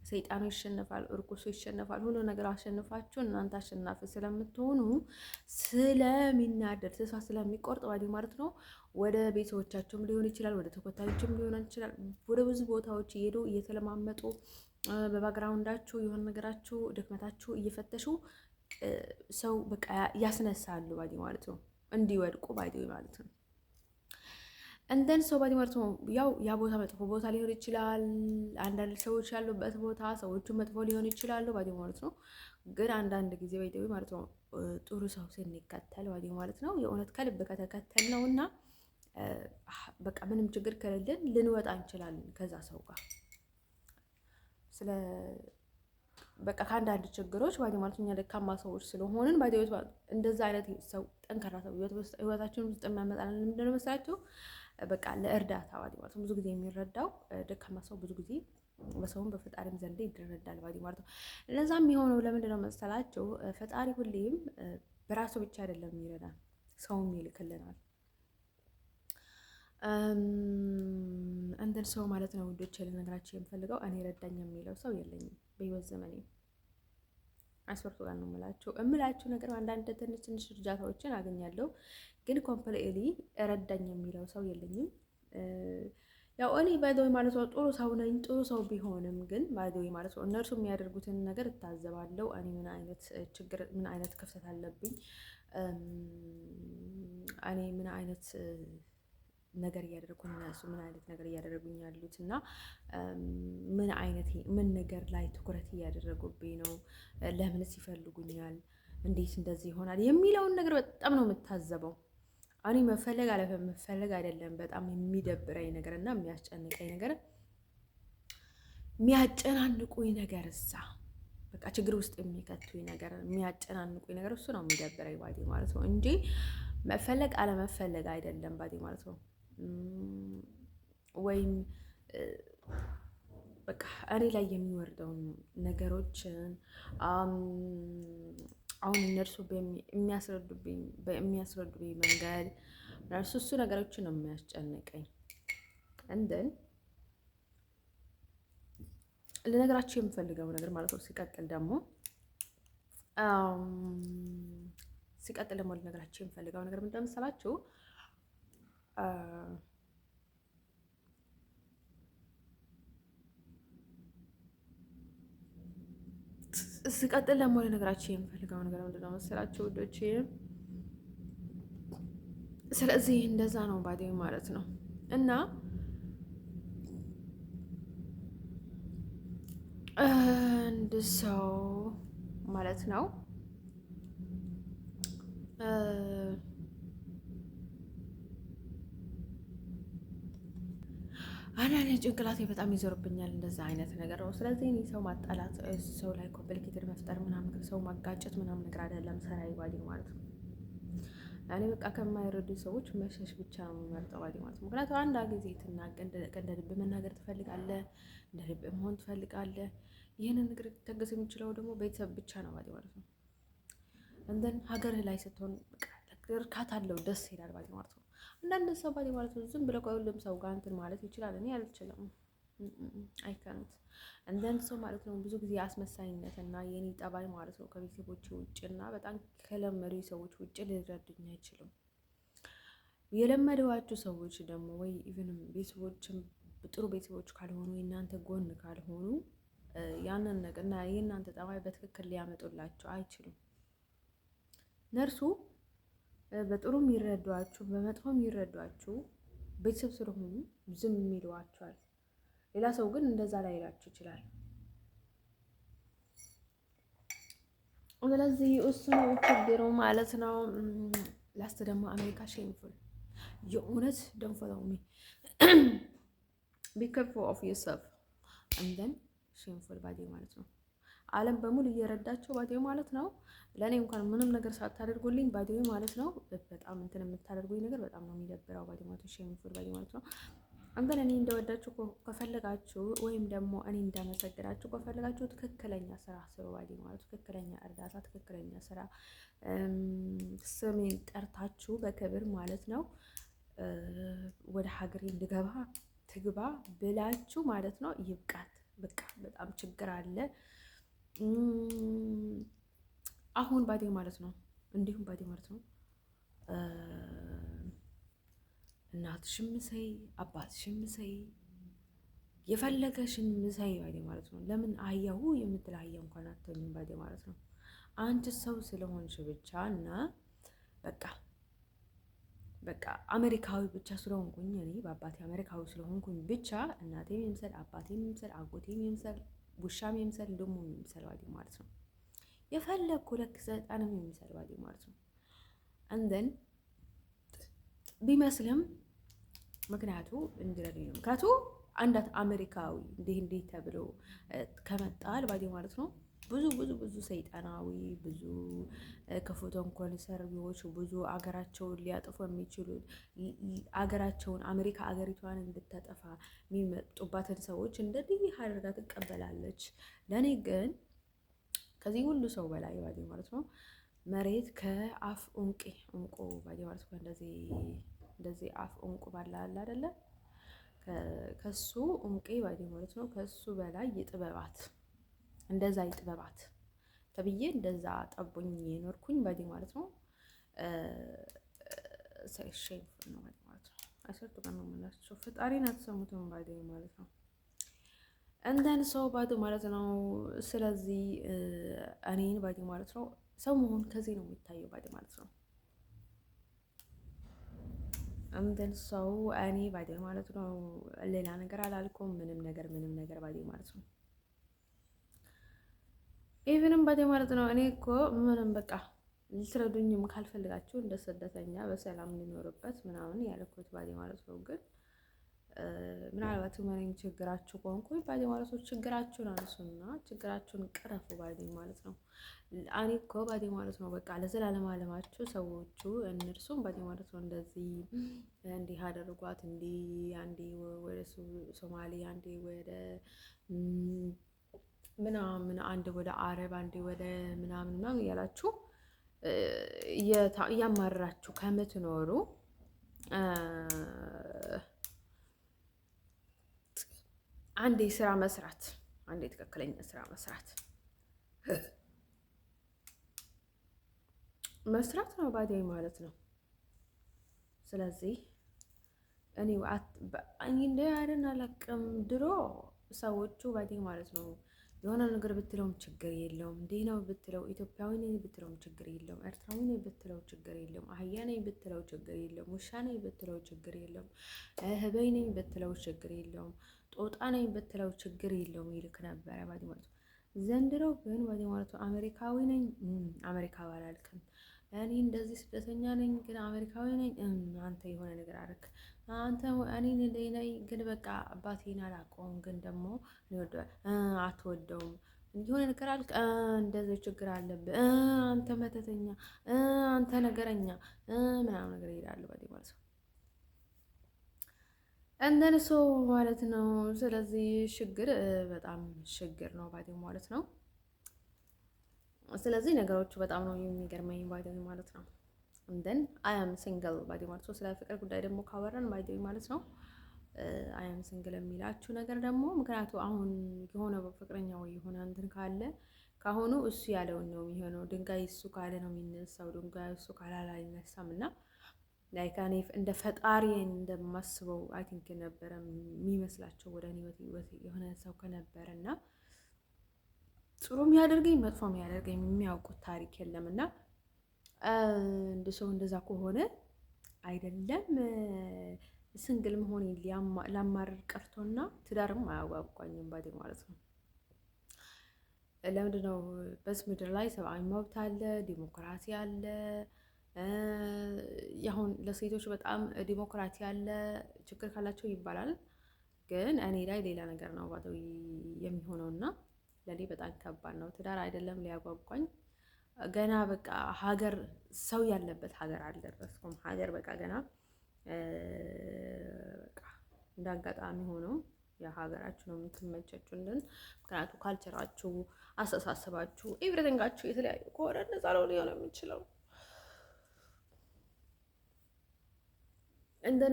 ሰይጣኑ ይሸነፋል፣ እርኩሱ ይሸነፋል። ሁሉ ነገር አሸንፋችሁ እናንተ አሸናፊ ስለምትሆኑ ስለሚናደድ ተስፋ ስለሚቆርጥ ባዴ ማለት ነው ወደ ቤተሰቦቻቸውም ሊሆን ይችላል፣ ወደ ተኮታዮችም ሊሆን ይችላል። ወደ ብዙ ቦታዎች እየሄዱ እየተለማመጡ በባግራውንዳችሁ የሆነ ነገራችሁ ድክመታችሁ እየፈተሹ ሰው በቃ ያስነሳሉ ባዴ ማለት ነው፣ እንዲወድቁ ባዴ ማለት ነው። እንደን ሰው ባዴ ማለት ነው ያው ያ ቦታ መጥፎ ቦታ ሊሆን ይችላል። አንዳንድ ሰዎች ያሉበት ቦታ ሰዎቹ መጥፎ ሊሆን ይችላሉ ባዴ ማለት ነው። ግን አንዳንድ ጊዜ ባዴ ማለት ነው ጥሩ ሰው ስንከተል ማለት ነው የእውነት ከልብ ከተከተል ነው እና በቃ ምንም ችግር ከሌለን ልንወጣ እንችላለን ከዛ ሰው ጋር ስለ በቃ ከአንዳንድ ችግሮች ማለት እኛ ደካማ ሰዎች ስለሆንን እንደዛ አይነት ሰው ጠንካራ ሰው ህይወታችን ውስጥ የሚያመጣልን ምንድን ነው መሰላችሁ? በቃ ለእርዳታ ማለት ብዙ ጊዜ የሚረዳው ደካማ ሰው ብዙ ጊዜ በሰውም በፈጣሪም ዘንድ ይረዳል ማለት ነው። እነዛም የሆነው ለምንድን ነው መሰላችሁ? ፈጣሪ ሁሌም በራሱ ብቻ አይደለም የሚረዳን፣ ሰውም ይልክልናል። አንድን ሰው ማለት ነው ውዶች ልነግራችሁ የምፈልገው እኔ ረዳኝ የሚለው ሰው የለኝም በህይወት ዘመኔ። አስወርቱ ጋር ነው እምላችሁ ነገር አንዳንድ ትንሽ እርዳታዎችን አገኛለሁ፣ ግን ኮምፕሊትሊ ረዳኝ የሚለው ሰው የለኝም። ያው እኔ ባይዶይ ማለት ነው ጥሩ ሰው ነኝ። ጥሩ ሰው ቢሆንም ግን ባይዶይ ማለት ነው እነርሱ የሚያደርጉትን ነገር እታዘባለሁ። እኔ ምን አይነት ችግር ምን አይነት ክፍተት አለብኝ፣ እኔ ምን አይነት ነገር እያደረጉኝ እነሱ ምን አይነት ነገር እያደረጉኝ ያሉት እና ምን ነገር ላይ ትኩረት እያደረጉብኝ ነው፣ ለምንስ ይፈልጉኛል፣ እንዴት እንደዚህ ይሆናል የሚለውን ነገር በጣም ነው የምታዘበው። እኔ መፈለግ አይደለም በጣም የሚደብረኝ ነገር እና የሚያስጨንቀኝ ነገር የሚያጨናንቁኝ ነገር እዛ በቃ ችግር ውስጥ የሚከቱኝ ነገር የሚያጨናንቁኝ ነገር እሱ ነው የሚደብረኝ ባዲ ማለት ነው እንጂ መፈለግ አለመፈለግ አይደለም ባዲ ማለት ነው። ወይም በቃ እኔ ላይ የሚወርደውን ነገሮችን አሁን እነርሱ የሚያስረዱብኝ መንገድ እሱ ነገሮችን ነው የሚያስጨንቀኝ። እንደን ልነግራችሁ የምፈልገው ነገር ማለት ነው። ሲቀጥል ደግሞ ልነግራችሁ የምፈልገው ነገር ምንድን ነው መሰላችሁ? ሲቀጥል ደግሞ ልነግራችሁ የምፈልገው ነገር ምንድን ነው መሰላችሁ ውዶቼ? ስለዚህ እንደዛ ነው ባዴ ማለት ነው እና አንድ ሰው ማለት ነው አንዳንዴ ጭንቅላቴ በጣም ይዞርብኛል እንደዛ አይነት ነገር ነው። ስለዚህ እኔ ሰው ማጣላት፣ ሰው ላይ ኮምፕሊኬትድ መፍጠር ምናምን ሰው ማጋጨት ምናምን ነገር አይደለም ሰራይ ባዲ ማለት ነው። እኔ በቃ ከማይረዱ ሰዎች መሸሽ ብቻ ነው የምመርጠው ባዲ ማለት ነው። ምክንያቱም አንድ ጊዜ እንደ ልብ መናገር ትፈልጋለህ፣ እንደ ልብ መሆን ትፈልጋለህ። ይህንን ነገር ሊታገስ የሚችለው ደግሞ ቤተሰብ ብቻ ነው ባዲ ማለት ነው። እንደን ሀገርህ ላይ ስትሆን በቃ እርካታ አለው፣ ደስ ይላል ባዲ ማለት ነው። አንዳንድ ሰው ባዲ ማለት ነው ዝም ብለው ከሁሉም ሰው ጋር እንትን ማለት ይችላል። እኔ አልችልም፣ አይከንት እንደን ሰው ማለት ነው ብዙ ጊዜ አስመሳይነት እና የኔ ጠባይ ማለት ነው ከቤተሰቦች ውጭ እና በጣም ከለመዱ ሰዎች ውጭ ሊረዱኝ አይችሉም። የለመደዋችሁ ሰዎች ደግሞ ወይ ኢቭንም ቤተሰቦችም ጥሩ ቤተሰቦች ካልሆኑ የእናንተ ጎን ካልሆኑ ያንን ነገር እና የእናንተ ጠባይ በትክክል ሊያመጡላችሁ አይችሉም። ነርሱ በጥሩ የሚረዷችሁ በመጥፎ የሚረዷችሁ ቤተሰብ ስለሆኑ ዝም የሚለዋችኋል። ሌላ ሰው ግን እንደዛ ላይ ይላችሁ ይችላል። ስለዚህ እሱ ነው ችግሩ ማለት ነው። ላስት ደግሞ አሜሪካ ሼምፉል የእውነት ደንፎታው ቢ ኬርፉል ኦፍ ዮርሰልፍ እንደን ሼምፉል ባዴ ማለት ነው። ዓለም በሙሉ እየረዳቸው ባዴ ማለት ነው። ለእኔ እንኳን ምንም ነገር ሳታደርጉልኝ ባዴ ማለት ነው በጣም እንትን የምታደርጉኝ ነገር በጣም ነው የሚደብረው ባዴ ማለት ነው። ሼምፉል ባዴ ማለት ነው። አንተን እኔ እንደወዳችሁ ከፈለጋችሁ ወይም ደግሞ እኔ እንዳመሰግናችሁ ከፈለጋችሁ ትክክለኛ ስራ ስሩ ባዴ ማለት ትክክለኛ እርዳታ፣ ትክክለኛ ስራ ስሜን ጠርታችሁ በክብር ማለት ነው ወደ ሀገሬ እንድገባ ትግባ ብላችሁ ማለት ነው። ይብቃት በቃ በጣም ችግር አለ አሁን ባዴ ማለት ነው። እንዲሁም ባዴ ማለት ነው እናትሽም ምሰይ አባትሽም ምሰይ የፈለገሽን ምሰይ ባዴ ማለት ነው። ለምን አህያው የምትል አህያ እንኳን አትሆኝም ባዴ ማለት ነው። አንቺ ሰው ስለሆንሽ ብቻ እና በቃ አሜሪካዊ ብቻ ስለሆንኩኝ እኔ በአባቴ አሜሪካዊ ስለሆንኩኝ ብቻ እናቴም ይምሰል አባቴም ይምሰል አጎቴም ይምሰል ውሻም ይምሰል ደሞ ይምሰል ባዴ ማለት ነው። የፈለግኩ ለክ ሰይጣንም የሚሰድባል ማለት ነው። አንደን ቢመስልም ምክንያቱ እንዲረዱኝ ነው። ምክንያቱ አንዳት አሜሪካዊ እንዲህ ተብሎ ከመጣል ባዲ ማለት ነው ብዙ ሰይጣናዊ ብዙ ክፉ ተንኮል ሰርቢዎች ብዙ አገራቸውን ሊያጠፉ የሚችሉ አገራቸውን አሜሪካ አገሪቷን እንድታጠፋ የሚመጡባትን ሰዎች እንደዚህ አድርጋ ትቀበላለች። ለእኔ ግን ከዚህ ሁሉ ሰው በላይ ባዲ ማለት ነው መሬት ከአፍ እንቁ ባዲ ማለት ነው እንደዚህ አፍ እንቁ ባላ አለ አይደለ? ከሱ እንቄ ባዲ ማለት ነው ከሱ በላይ የጥበባት እንደዛ ይጥበባት ተብዬ እንደዛ ጠቦኝ የኖርኩኝ ባዲ ማለት ነው። ሼም ነው ማለት ነው። አሰርቱ ቀን ነው የምላችሁ ፈጣሪን አትሰሙትም ባዲ ማለት ነው። እንደን ሰው ባዲ ማለት ነው። ስለዚህ እኔን ባዲ ማለት ነው ሰው መሆን ከዚህ ነው የሚታየው ባዲ ማለት ነው። እንደን ሰው እኔ ባዲ ማለት ነው ሌላ ነገር አላልኩም። ምንም ነገር ባዲ ማለት ነው። ኢቭንም ባዲ ማለት ነው እኔ እኮ ምንም በቃ ልትረዱኝም ካልፈልጋችሁ እንደ ስደተኛ በሰላም እንኖርበት ምናምን ያልኩት ባዲ ማለት ነው። ግን ምናልባት ማንኝ ችግራችሁ ቆንኩኝ ባዲ ማለት ነው ችግራችሁን አንሱና ችግራችሁን ቅረፉ ባዲ ማለት ነው። እኔ እኮ ባዲ ማለት ነው በቃ ለዘላለም አለማችሁ ሰዎቹ እነርሱም ባዲ ማለት ነው እንደዚህ እንዲህ አደረጓት እንዲህ አንዴ ወደ ሶማሌ አንዴ ወደ ምናምን አንድ ወደ አረብ አንዴ ወደ ምናምን ያላችሁ እያማራችሁ ከምትኖሩ አንዴ ስራ መስራት አንዴ ትክክለኛ ስራ መስራት ነው ባዲ ማለት ነው። ስለዚህ እኔ እንደ አይደን አላቅም ድሮ ሰዎቹ ባዲ ማለት ነው የሆነ ነገር ብትለውም ችግር የለውም። እንዲህ ነው ብትለው ኢትዮጵያዊ ነኝ ብትለውም ችግር የለውም። ኤርትራዊ ነኝ ብትለው ችግር የለውም። አህያ ነኝ ብትለው ችግር የለውም። ውሻ ነኝ ብትለው ችግር የለውም። ህበይ ነኝ ብትለው ችግር የለውም። ጦጣ ነኝ ብትለው ችግር የለውም ይልክ ነበረ ባዲ ማለት ነው። ዘንድሮ ግን ባዲ ማለት ነው አሜሪካዊ ነኝ አሜሪካዊ አላልክም። እኔ እንደዚህ ስደተኛ ነኝ ግን አሜሪካዊ ነኝ። አንተ የሆነ ነገር አደረክ አንተ እኔ ነኝ ግን በቃ አባቴን አላውቀውም ግን ደግሞ አትወደውም የሆነ ነገር አልክ እንደዚህ ችግር አለብህ አንተ መተተኛ አንተ ነገረኛ ምናምን ነገር ይላሉ ባዲ ማለት ነው። እንደነሱ ማለት ነው። ስለዚህ ችግር በጣም ችግር ነው ባዲ ማለት ነው። ስለዚህ ነገሮቹ በጣም ነው የሚገርመኝ ባዲ ማለት ነው። እንደን አይ አም ሲንግል ባዲ ማለት ነው። ስለ ፍቅር ጉዳይ ደግሞ ካወራን ባዲ ማለት ነው አይ አም ሲንግል የሚላችሁ ነገር ደግሞ ምክንያቱ አሁን የሆነ ፍቅረኛ ወይ የሆነ እንትን ካለ ካሁኑ እሱ ያለውን ነው የሚሆነው። ድንጋይ እሱ ካለ ነው የሚነሳው። ድንጋይ እሱ ካላለ አይነሳም። እና ላይክ እኔ እንደ ፈጣሪ እንደማስበው አይ ቲንክ ነበረ የሚመስላቸው ወደ እኔ የሆነ ሰው ከነበረና ጥሩ የሚያደርገኝ መጥፎ የሚያደርገኝ የሚያውቁት ታሪክ የለም። እና እንደ ሰው እንደዛ ከሆነ አይደለም ስንግል መሆን ላማርር ቀርቶና ትዳርም አያጓጓኝም ባዲ ማለት ነው። ለምንድነው በዚህ ምድር ላይ ሰብአዊ መብት አለ፣ ዲሞክራሲ አለ። ያሁን ለሴቶች በጣም ዲሞክራሲ አለ ችግር ካላቸው ይባላል። ግን እኔ ላይ ሌላ ነገር ነው ባዶ የሚሆነውና ለኔ በጣም ከባድ ነው። ትዳር አይደለም ሊያጓጓኝ ገና በቃ ሀገር ሰው ያለበት ሀገር አልደረስኩም። ሀገር በቃ ገና በቃ እንዳጋጣሚ ሆኖ የሀገራችሁ ነው የምትመቻችሁ እንደን ምክንያቱም ካልቸራችሁ፣ አስተሳሰባችሁ፣ ኤቭሪቲንጋችሁ የተለያዩ ከሆነ እንደዛ ነው ሊሆን የሚችለው።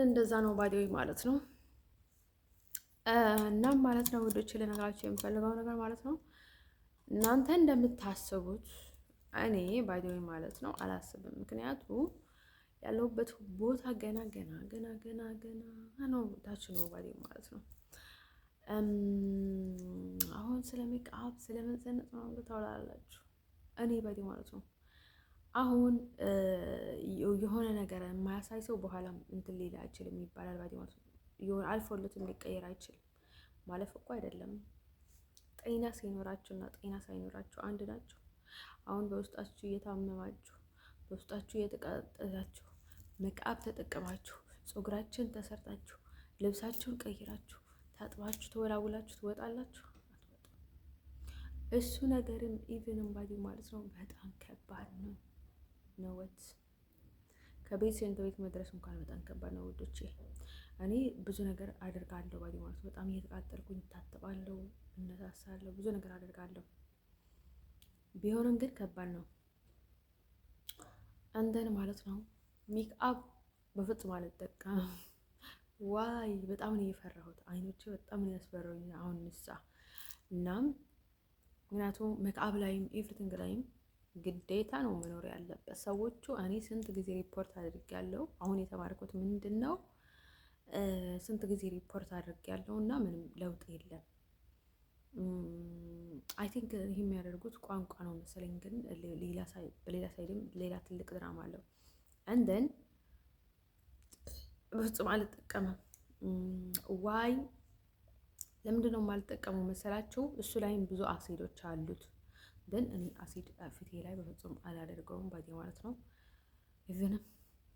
እንደዛ ነው ባዲው ማለት ነው። እናም ማለት ነው ወዶች ለነገራችሁ የምፈልገው ነገር ማለት ነው እናንተ እንደምታስቡት እኔ ባዲው ማለት ነው አላስብም። ምክንያቱ ያለሁበት ቦታ ገና ነው ታች ነው ባዲው ማለት ነው። አሁን ስለሜካፕ ስለመዘነጥ ነው ታወራላችሁ። እኔ ባዲው ማለት ነው አሁን የሆነ ነገር የማያሳይ ሰው በኋላ እንትን ሌላ አይችልም ይባላል ባዲ ማለት ነው። የሆነ አልፎለትም ሊቀየር አይችልም። ማለፍ እኮ አይደለም ጤና ሲኖራችሁ እና ጤና ሳይኖራችሁ አንድ ናቸው። አሁን በውስጣችሁ እየታመማችሁ በውስጣችሁ እየተቃጠላችሁ መቃብ ተጠቀማችሁ ፀጉራችን ተሰርታችሁ ልብሳችሁን ቀይራችሁ ታጥባችሁ ተወላውላችሁ ትወጣላችሁ። እሱ ነገርም ኢቭንም ባዲ ማለት ነው በጣም ከባድ ነው ነውት ከቤት ሽንት ቤት መድረስ እንኳን በጣም ከባድ ነው ውዶቼ። እኔ ብዙ ነገር አደርጋለሁ ባዲ ማለት በጣም እየተቃጠልኩኝ ታጥባለሁ፣ እነሳሳለሁ፣ ብዙ ነገር አደርጋለሁ። ቢሆንም ግን ከባድ ነው እንደን ማለት ነው። ሜክአፕ በፍጹም አልጠቀምም። ዋይ በጣም ነው የፈራሁት። አይኖቼ በጣም ነው ያስፈራኝ አሁን ንሳ እናም ምክንያቱም ሜክአፕ ላይም ኤቭሪቲንግ ላይም ግዴታ ነው መኖር ያለበት። ሰዎቹ እኔ ስንት ጊዜ ሪፖርት አድርጌያለሁ። አሁን የተማርኩት ምንድን ነው ስንት ጊዜ ሪፖርት አድርጌያለሁ እና ምንም ለውጥ የለም። አይ ቲንክ ይህ የሚያደርጉት ቋንቋ ነው መሰለኝ። ግን በሌላ ሳይድም ሌላ ትልቅ ድራማ አለው። እንደን በፍጹም አልጠቀምም። ዋይ ለምንድን ነው የማልጠቀመው መሰላችሁ? እሱ ላይም ብዙ አሲዶች አሉት። ግን እኔ አሲድ ፊቴ ላይ በፍጹም አላደርገውም ባዲ ማለት ነው። ኢቭንም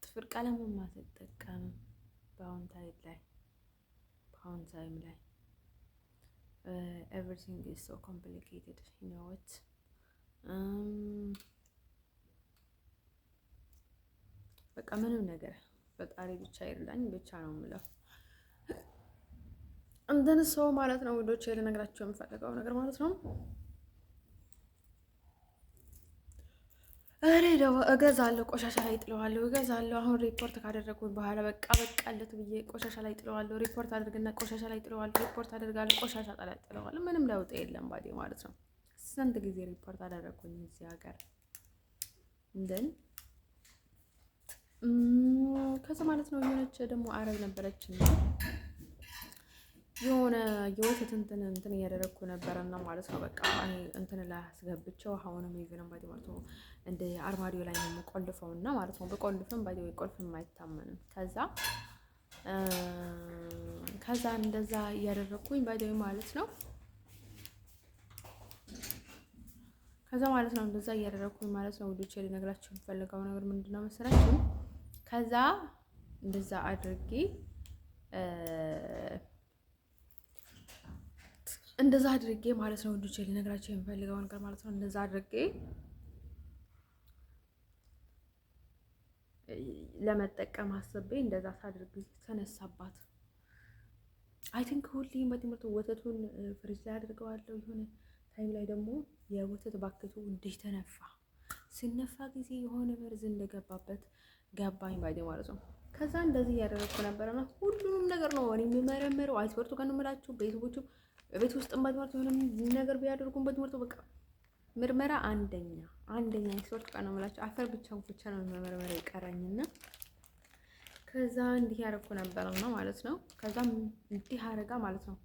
ጥፍር ቀለምም አልጠቀምም በአሁን ታይም ላይ everything is so complicated, you know it. በቃ ምንም ነገር ፈጣሪ ብቻ ይርዳኝ ብቻ ነው የምለው። እንደን ሰው ማለት ነው ውዶቼ ልነግራችሁ የምፈልገው ነገር ማለት ነው እኔ ደግሞ እገዛለሁ፣ ቆሻሻ ላይ ጥለዋለሁ፣ እገዛለሁ። አሁን ሪፖርት ካደረኩኝ በኋላ በቃለት ብዬ ቆሻሻ ላይ ጥለዋለሁ። ሪፖርት አድርግና ቆሻሻ ላይ ጥለዋለሁ፣ ሪፖርት አድርጋለሁ፣ ቆሻሻ ላይ ጥለዋለሁ። ምንም ለውጥ የለም ባዲ ማለት ነው። ስንት ጊዜ ሪፖርት አደረኩኝ እዚህ ሀገር እንደን ከዛ ማለት ነው። የሆነች ደግሞ አረብ ነበረችና የሆነ የወተት እንትን እያደረግኩ ነበረና ማለት ነው። በቃ እኔ እንትን ላይ አስገብቼው አሁንም ኢቭንም ባዲ ማለት ነው እንደ አርማዲዮ ላይ ነው የምቆልፈው እና ማለት ነው። በቆልፍም ባዲ ቆልፍም አይታመንም። ከዛ እንደዛ እያደረግኩኝ ባዲ ማለት ነው። ከዛ ማለት ነው እንደዛ እያደረግኩኝ ማለት ነው። ውዶቼ ልነግራችሁ የምፈልገው ነገር ምንድነው መሰላችሁ? ከዛ እንደዛ አድርጌ ማለት ነው ውዶቼ ልነግራችሁ የምፈልገው ነገር ማለት ነው። እንደዛ አድርጌ ለመጠቀም አስቤ እንደዛ ሳድርግ ተነሳባት። አይ ቲንክ ሁሌም በትምህርት ወተቱን ፍሪጅ ላይ አድርገዋለሁ። የሆነ ታይም ላይ ደግሞ የወተት ባክቱ እንዴት ተነፋ። ሲነፋ ጊዜ የሆነ መርዝ እንደገባበት ገባኝ ባይ ማለት ነው። ከዛ እንደዚህ እያደረግኩ ነበረና ሁሉንም ነገር ነው እኔ የምመረምረው። አይስወርቱ ጋር ነው የምላችሁ ቤተሰቦቹ ቤት ውስጥ ባትመርቱ የሆነ ነገር ቢያደርጉን በትምህርቱ በቃ ምርመራ አንደኛ አይስወርቱ ጋር ነው የምላችሁ። አፈር ብቻ ነው መመርመሪያ የቀረኝና ከዛ እንዲህ ያደረኩ ነበርና ማለት ነው። ከዛም እንዲህ አረጋ ማለት ነው።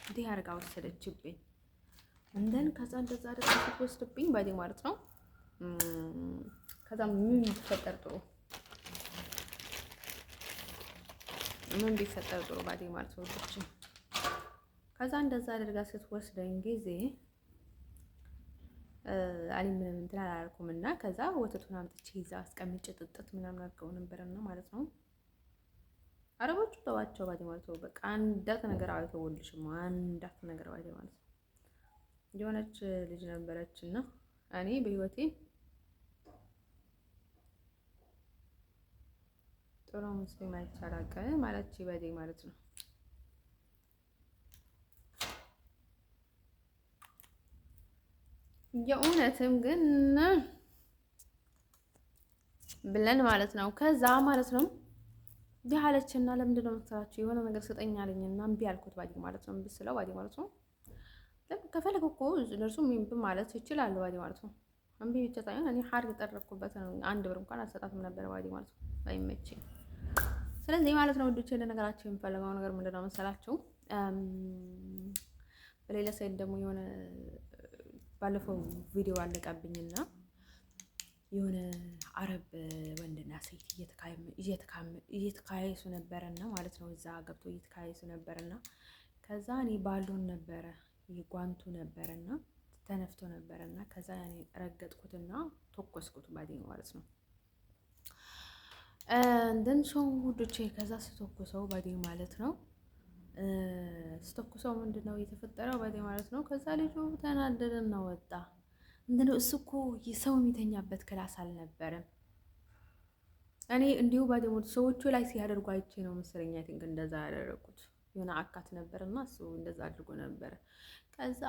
እንዲህ አረጋ ወሰደችብኝ። እንደን ከዛ እንደዛ አደረጋ ስትወስድብኝ ባይ ማለት ነው። ከዛ ምን ቢፈጠር ጥሩ ባዲ ማለት ነው። ከዛ እንደዛ አድርጋ ስትወስደኝ ጊዜ አሊ ምንም እንትን አላልኩምና ከዛ ወተቱን አምጥቼ ይዛ አስቀምጬ ጥጥት ምናምን አድርገው ነበርና ማለት ነው። አረቦቹ ተዋቸው ባዲ ማለት ነው። በቃ አንዳት ነገር አይተውልሽም። አንዳት ነገር ባዲ ማለት ነው። የሆነች ልጅ ነበረችና እኔ በህይወቴ ጥሩ ሙስሊም አይቻላቀ ማለት ይበዴ ማለት ነው። የእውነትም ግን ብለን ማለት ነው። ከዛ ማለት ነው እንዲህ አለችና ለምንድን ነው የምትሰራችሁ የሆነ ነገር ስጠኝ አለኝና እምቢ አልኩት ባዲ ማለት ነው። እምቢ ስለው ባዲ ማለት ነው ከፈለኩ እኮ እነርሱ እምቢ ማለት ይችላል ባዲ ማለት ነው። እምቢ ብቻ ሳይሆን እኔ ሀርግ ጠረኩበት አንድ ብር እንኳን አልሰጣትም ነበር ባዲ ማለት ነው ባይመችኝ። ስለዚህ ማለት ነው ወንዶቼ ለነገራችሁ የምፈልገው ነገር ምንድነው መሰላችሁ? በሌላ ሳይድ ደግሞ የሆነ ባለፈው ቪዲዮ አለቀብኝና የሆነ አረብ ወንድና ሴት እየተካያየሱ ነበርና ማለት ነው። እዛ ገብቶ እየተካያየሱ ነበርና ከዛ እኔ ባሎን ነበረ ጓንቱ ነበርና ተነፍቶ ነበረ እና ከዛ ያኔ ረገጥኩትና ተኮስኩት ባዴን ማለት ነው። እንደን ሰው ውዶቼ ከዛ ስተኮሰው ባዴን ማለት ነው። ስተኩሰው ምንድን ነው የተፈጠረው ባዴን ማለት ነው። ከዛ ልጁ ተናደደና ወጣ። ምንድነው እሱ እኮ ሰው የሚተኛበት ክላስ አልነበረም። እኔ እንዲሁ ባዴን ሰዎቹ ላይ ሲያደርጉ አይቼ ነው መሰለኝ አይ ቲንክ እንደዛ ያደረጉት የሆነ አካት ነበር እና እሱ እንደዛ አድርጎ ነበረ። ከዛ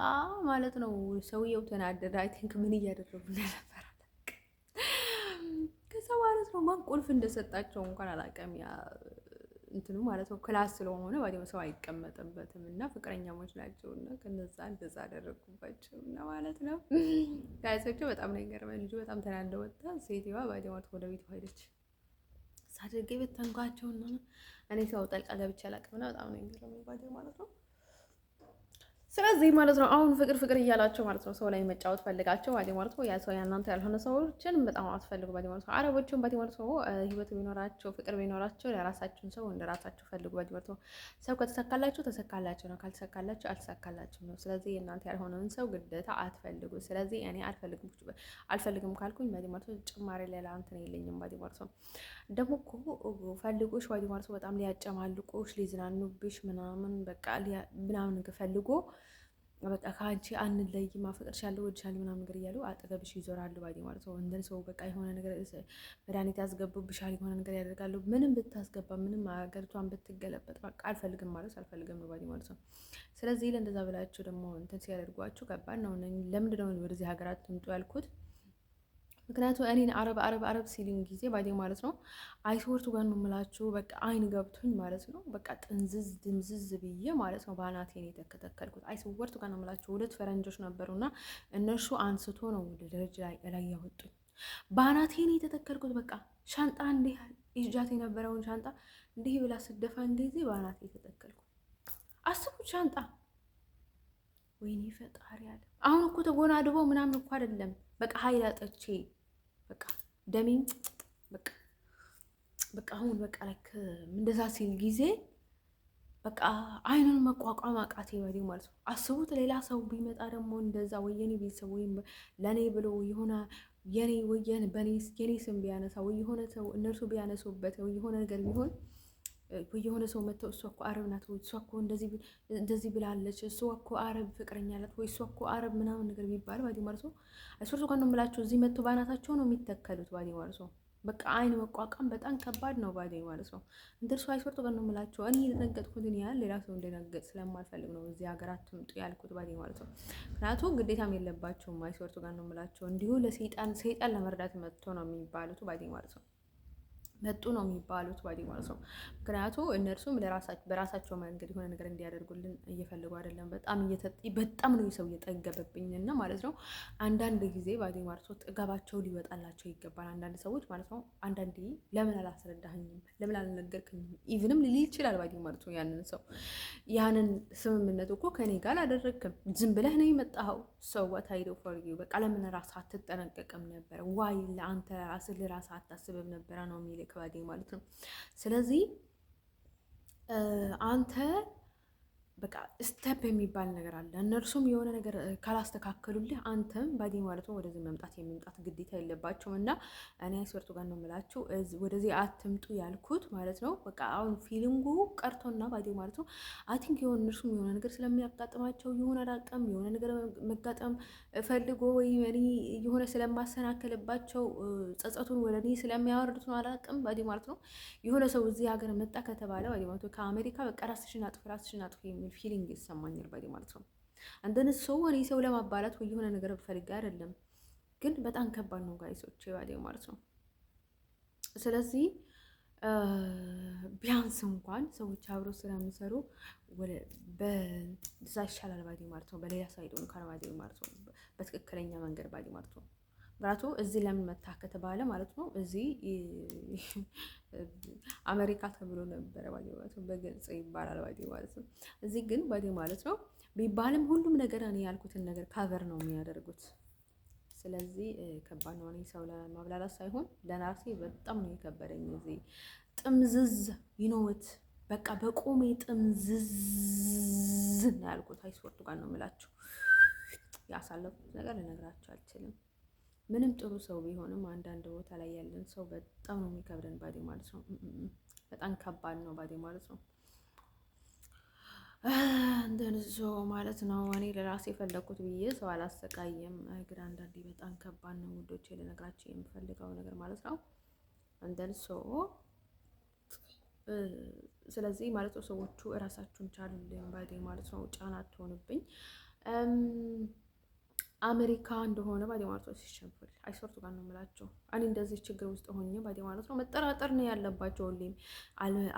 ማለት ነው ሰውየው ተናደደ። አይ ቲንክ ምን እያደረጉ ነበር ከዛ ማለት ነው ማን ቁልፍ እንደሰጣቸው እንኳን አላውቅም። ያ እንትኑ ማለት ነው ክላስ ስለሆነ ባዴው ሰው አይቀመጥበትም እና ፍቅረኛሞች ናቸው እና ከነዛ እንደዛ አደረጉባቸው እና ማለት ነው ጋይሶቹ በጣም ነው የገረመኝ። ልጁ በጣም ተናደ ወጣ። ሴትዮዋ ባዴው ወደ ቤቷ ሄደች። ሳደርገ ቤት ተንኳቸውና እኔ ሰው ጠልቃ ገብቼ አላውቅም። በጣም ነው የገረመኝ ባዴው ማለት ነው። ስለዚህ ማለት ነው አሁን ፍቅር ፍቅር እያላቸው ማለት ነው ሰው ላይ መጫወት ፈልጋቸው ባዴ ማለት ነው። ያ ሰው ያናንተ ያልሆነ ሰዎችን በጣም አትፈልጉ ባዴ ማለት ነው። አረቦችን ባዴ ማለት ነው ህይወት ቢኖራቸው ፍቅር ቢኖራቸው ለራሳችሁን ሰው እንደ ራሳችሁ ፈልጉ ባዴ ማለት ነው። ሰው ከተሳካላችሁ ተሳካላችሁ ነው፣ ካልተሳካላችሁ አልተሳካላችሁ ነው። ስለዚህ የእናንተ ያልሆነውን ሰው ግዴታ አትፈልጉ። ስለዚህ እኔ አልፈልግም ካልኩኝ ባዴ ማለት ነው ጭማሪ ሌላ እንትን የለኝም ባዴ ማለት ነው። ደግሞ እኮ ፈልጎሽ ባዴ ማለት ነው በጣም ሊያጨማልቁሽ ሊዝናኑብሽ ምናምን በቃ ምናምን ፈልጎ በቃ ከአንቺ አንለይም አፈቅርሻለሁ ወድሻለሁ ምናምን ነገር እያሉ አጠገብሽ ይዞራሉ ባዴ ማለት ነው። እንደን ሰው በቃ የሆነ ነገር መድኃኒት ያስገቡብሻል፣ የሆነ ነገር ያደርጋሉ። ምንም ብታስገባ ምንም ሀገሪቷን ብትገለበጥ በቃ አልፈልግም ማለት አልፈልግም ነው ባዴ ማለት ነው። ስለዚህ ለእንደዛ ብላችሁ ደግሞ እንትን ሲያደርጓችሁ ከባድ ነው። ለምንድን ነው ወደዚህ ሀገራት ትምጡ ያልኩት? ምክንያቱም እኔን አረብ ሲልኝ ጊዜ ባዴ ማለት ነው አይስወርቱ ጋር ነው የምላችሁ። በቃ አይን ገብቶኝ ማለት ነው በቃ ጥንዝዝ ድምዝዝ ብዬ ማለት ነው በአናቴን የተከተከልኩት። አይስወርቱ ጋር ነው የምላችሁ። ሁለት ፈረንጆች ነበሩና እነርሱ አንስቶ ነው ወደ ደረጃ ላይ ያወጡኝ። በአናቴን የተተከልኩት በቃ ሻንጣ እንዲህ ይዣት የነበረውን ሻንጣ እንዲህ ብላ ስደፋ እንደዚህ በአናቴ የተተከልኩ። አስቡት ሻንጣ። ወይኔ ፈጣሪ አለ። አሁን እኮ ተጎናድበው ምናምን እኮ አይደለም በቃ ኃይል አጠቼ በቃ ደሜን በቃ አሁን በቃ ላይክ እንደዛ ሲል ጊዜ በቃ አይኑን መቋቋም አቃቴ ባዴ ማለት ነው። አስቡት ሌላ ሰው ቢመጣ ደግሞ እንደዛ ወይ የኔ ቤተሰብ ወይም ለኔ ብሎ የሆነ የኔ የኔ ስም ቢያነሳ ወይ የሆነ ሰው እነርሱ ቢያነሱበት ወይ የሆነ ነገር ቢሆን ወይ የሆነ ሰው መጥተው እሷ እኮ አረብ ናት ወይ እሷ እኮ እንደዚህ ብላለች እሷ እኮ አረብ ፍቅረኛ አላት ወይ እሷ እኮ አረብ ምናምን ነገር ቢባል ባዴ ማለት ነው አይሶርቱ ጋር ነው የምላቸው። እዚህ መጥተው ባናታቸው ነው የሚተከሉት ባዴ ማለት ነው። በቃ አይን መቋቋም በጣም ከባድ ነው ባዴ ማለት ነው። እንደርሱ አይሶርቱ ጋር ነው የምላቸው። እኔ የደነገጥኩትን ያህል ሌላ ሰው እንደነገጥ ስለማልፈልግ ነው እዚህ ሀገራት ትምጡ ያልኩት ባዴ ማለት ነው። ምክንያቱም ግዴታም የለባቸውም። አይሶርቱ ጋር ነው የምላቸው። እንዲሁ ለሰይጣን ለመርዳት መጥቶ ነው የሚባሉት ባዴ ማለት ነው። መጡ ነው የሚባሉት ባዴ ማለት ነው። ምክንያቱ እነርሱም በራሳቸው መንገድ የሆነ ነገር እንዲያደርጉልን እየፈለጉ አይደለም። በጣም ነው ሰው እየጠገበብኝ እና ማለት ነው። አንዳንድ ጊዜ ባዴ ማለት ነው ጥጋባቸው ሊወጣላቸው ይገባል። አንዳንድ ሰዎች ማለት ነው አንዳንዴ ለምን አላስረዳኸኝም፣ ለምን አልነገርከኝም ኢቭንም ሊል ይችላል ባዴ ማለት ነው። ያንን ሰው ያንን ስምምነት እኮ ከኔ ጋር አላደረግክም፣ ዝም ብለህ ነው የመጣኸው። ሰው ወታይዶ ፎርጊ በቃ ለምን ራስህ አትጠነቀቅም ነበረ? ዋይ ለአንተ ራስህ ለራስህ አታስብም ነበረ ነው የሚል ባዴ ማለት ነው። ስለዚህ አንተ በቃ ስቴፕ የሚባል ነገር አለ። እነርሱም የሆነ ነገር ካላስተካከሉልህ አንተም ባዴ ማለት ነው ወደዚህ መምጣት ግዴታ የለባቸውም። እና እኔ አይስወርቱ ጋር ነው የምላችሁ ወደዚህ አትምጡ ያልኩት ማለት ነው። በቃ አሁን ፊሊንጉ ቀርቶና ባዴ ማለት ነው አይ ቲንክ የሆነ እነርሱም የሆነ ነገር ስለሚያጋጥማቸው የሆነ አላውቅም የሆነ ነገር መጋጠም ፈልጎ ወይ እኔ የሆነ ስለማሰናከልባቸው ጸጸቱን ወደ እኔ ስለሚያወርዱት ነው አላውቅም ባዴ ማለት ነው። የሆነ ሰው እዚህ ሀገር መጣ ከተባለ ባዴ ማለት ነው ከአሜሪካ በቃ ራስሽን አጥፊ የሚል ፊሊንግ ይሰማኛል ባዴ ማለት ነው። አንደን ሰው እኔ ሰው ለማባላት ወይ የሆነ ነገር ፈልጋ አይደለም፣ ግን በጣም ከባድ ነው ጋይሶች ባዴ ማለት ነው። ስለዚህ ቢያንስ እንኳን ሰዎች አብረው ስለሚሰሩ በዛ ይሻላል ባዴ ማለት ነው። በሌላ ሳይድ እንኳን ባዴ ማለት ነው በትክክለኛ መንገድ ባዴ ማለት ነው። ምክንያቱ እዚህ ለምን መታ ከተባለ ማለት ነው እዚህ አሜሪካ ተብሎ ነበረ ባዴ ማለት ነው። በግልጽ ይባላል ባዴ ማለት ነው። እዚህ ግን ባዴ ማለት ነው ቢባልም ሁሉም ነገር እኔ ያልኩትን ነገር ካቨር ነው የሚያደርጉት። ስለዚህ ከባድ ነው። እኔ ሰው ለማብላላት ሳይሆን ለራሴ በጣም ነው የከበደኝ። እዚህ ጥምዝዝ ይኖት በቃ በቆሜ ጥምዝዝ ነው ያልኩት። አይስወርቱ ጋር ነው የምላችሁ ያሳለፉት ነገር ልነግራችሁ አልችልም። ምንም ጥሩ ሰው ቢሆንም አንዳንድ ቦታ ላይ ያለን ሰው በጣም ነው የሚከብደን ባዴ ማለት ነው። በጣም ከባድ ነው ባዴ ማለት ነው። እንደንዞ ማለት ነው። እኔ ለራሴ የፈለኩት ብዬ ሰው አላሰቃየም፣ ግን አንዳንዴ በጣም ከባድ ነው ውዶቼ፣ ልነግራችሁ የምፈልገው ነገር ማለት ነው። እንደንሶ ስለዚህ ማለት ነው ሰዎቹ እራሳችሁን ቻሉልኝ ባዴ ማለት ነው። ጫና አትሆንብኝ። አሜሪካ እንደሆነ ባዴ ማለት ነው ሲሸንፍል አይሶርቱ ጋር ነው የምላቸው። እኔ እንደዚህ ችግር ውስጥ ሆኜ ባዴ ማለት ነው መጠራጠር ነው ያለባቸው። ሁሌም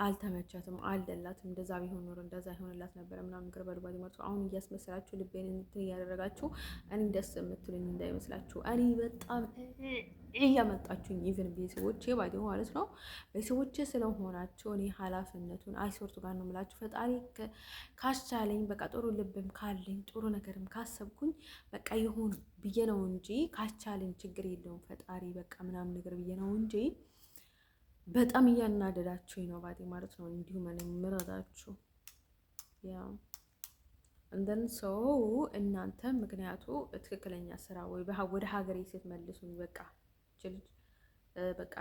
አልተመቻትም፣ አልደላትም፣ እንደዛ ቢሆን ኖሮ እንደዛ ይሆንላት ነበረ ምናምን ነገር በሉ ባዴ ማለት ነው። አሁን እያስመሰላችሁ ልቤን እንትን እያደረጋችሁ እኔ ደስ የምትሉኝ እንዳይመስላችሁ። እኔ በጣም እያመጣችሁኝ ኢቨን ቤተሰቦቼ ባዴ ማለት ነው ቤተሰቦቼ ስለሆናቸው እኔ ኃላፊነቱን አይሶርቱ ጋር ነው የምላችሁ። ፈጣሪ ካስቻለኝ በቃ ጥሩ ልብም ካለኝ ጥሩ ነገርም ካሰብኩኝ በቃ ይሁን ብዬ ነው እንጂ ካስቻለኝ ችግር የለውም ፈጣሪ በቃ ምናምን ነገር ብዬ ነው እንጂ በጣም እያናደዳችሁኝ ነው ባዴ ማለት ነው። እንዲሁም እኔ የምረዳችሁ ያ እንደን ሰው እናንተ ምክንያቱ ትክክለኛ ስራ ወይ ወደ ሀገሬ ስትመልሱኝ በቃ በቃ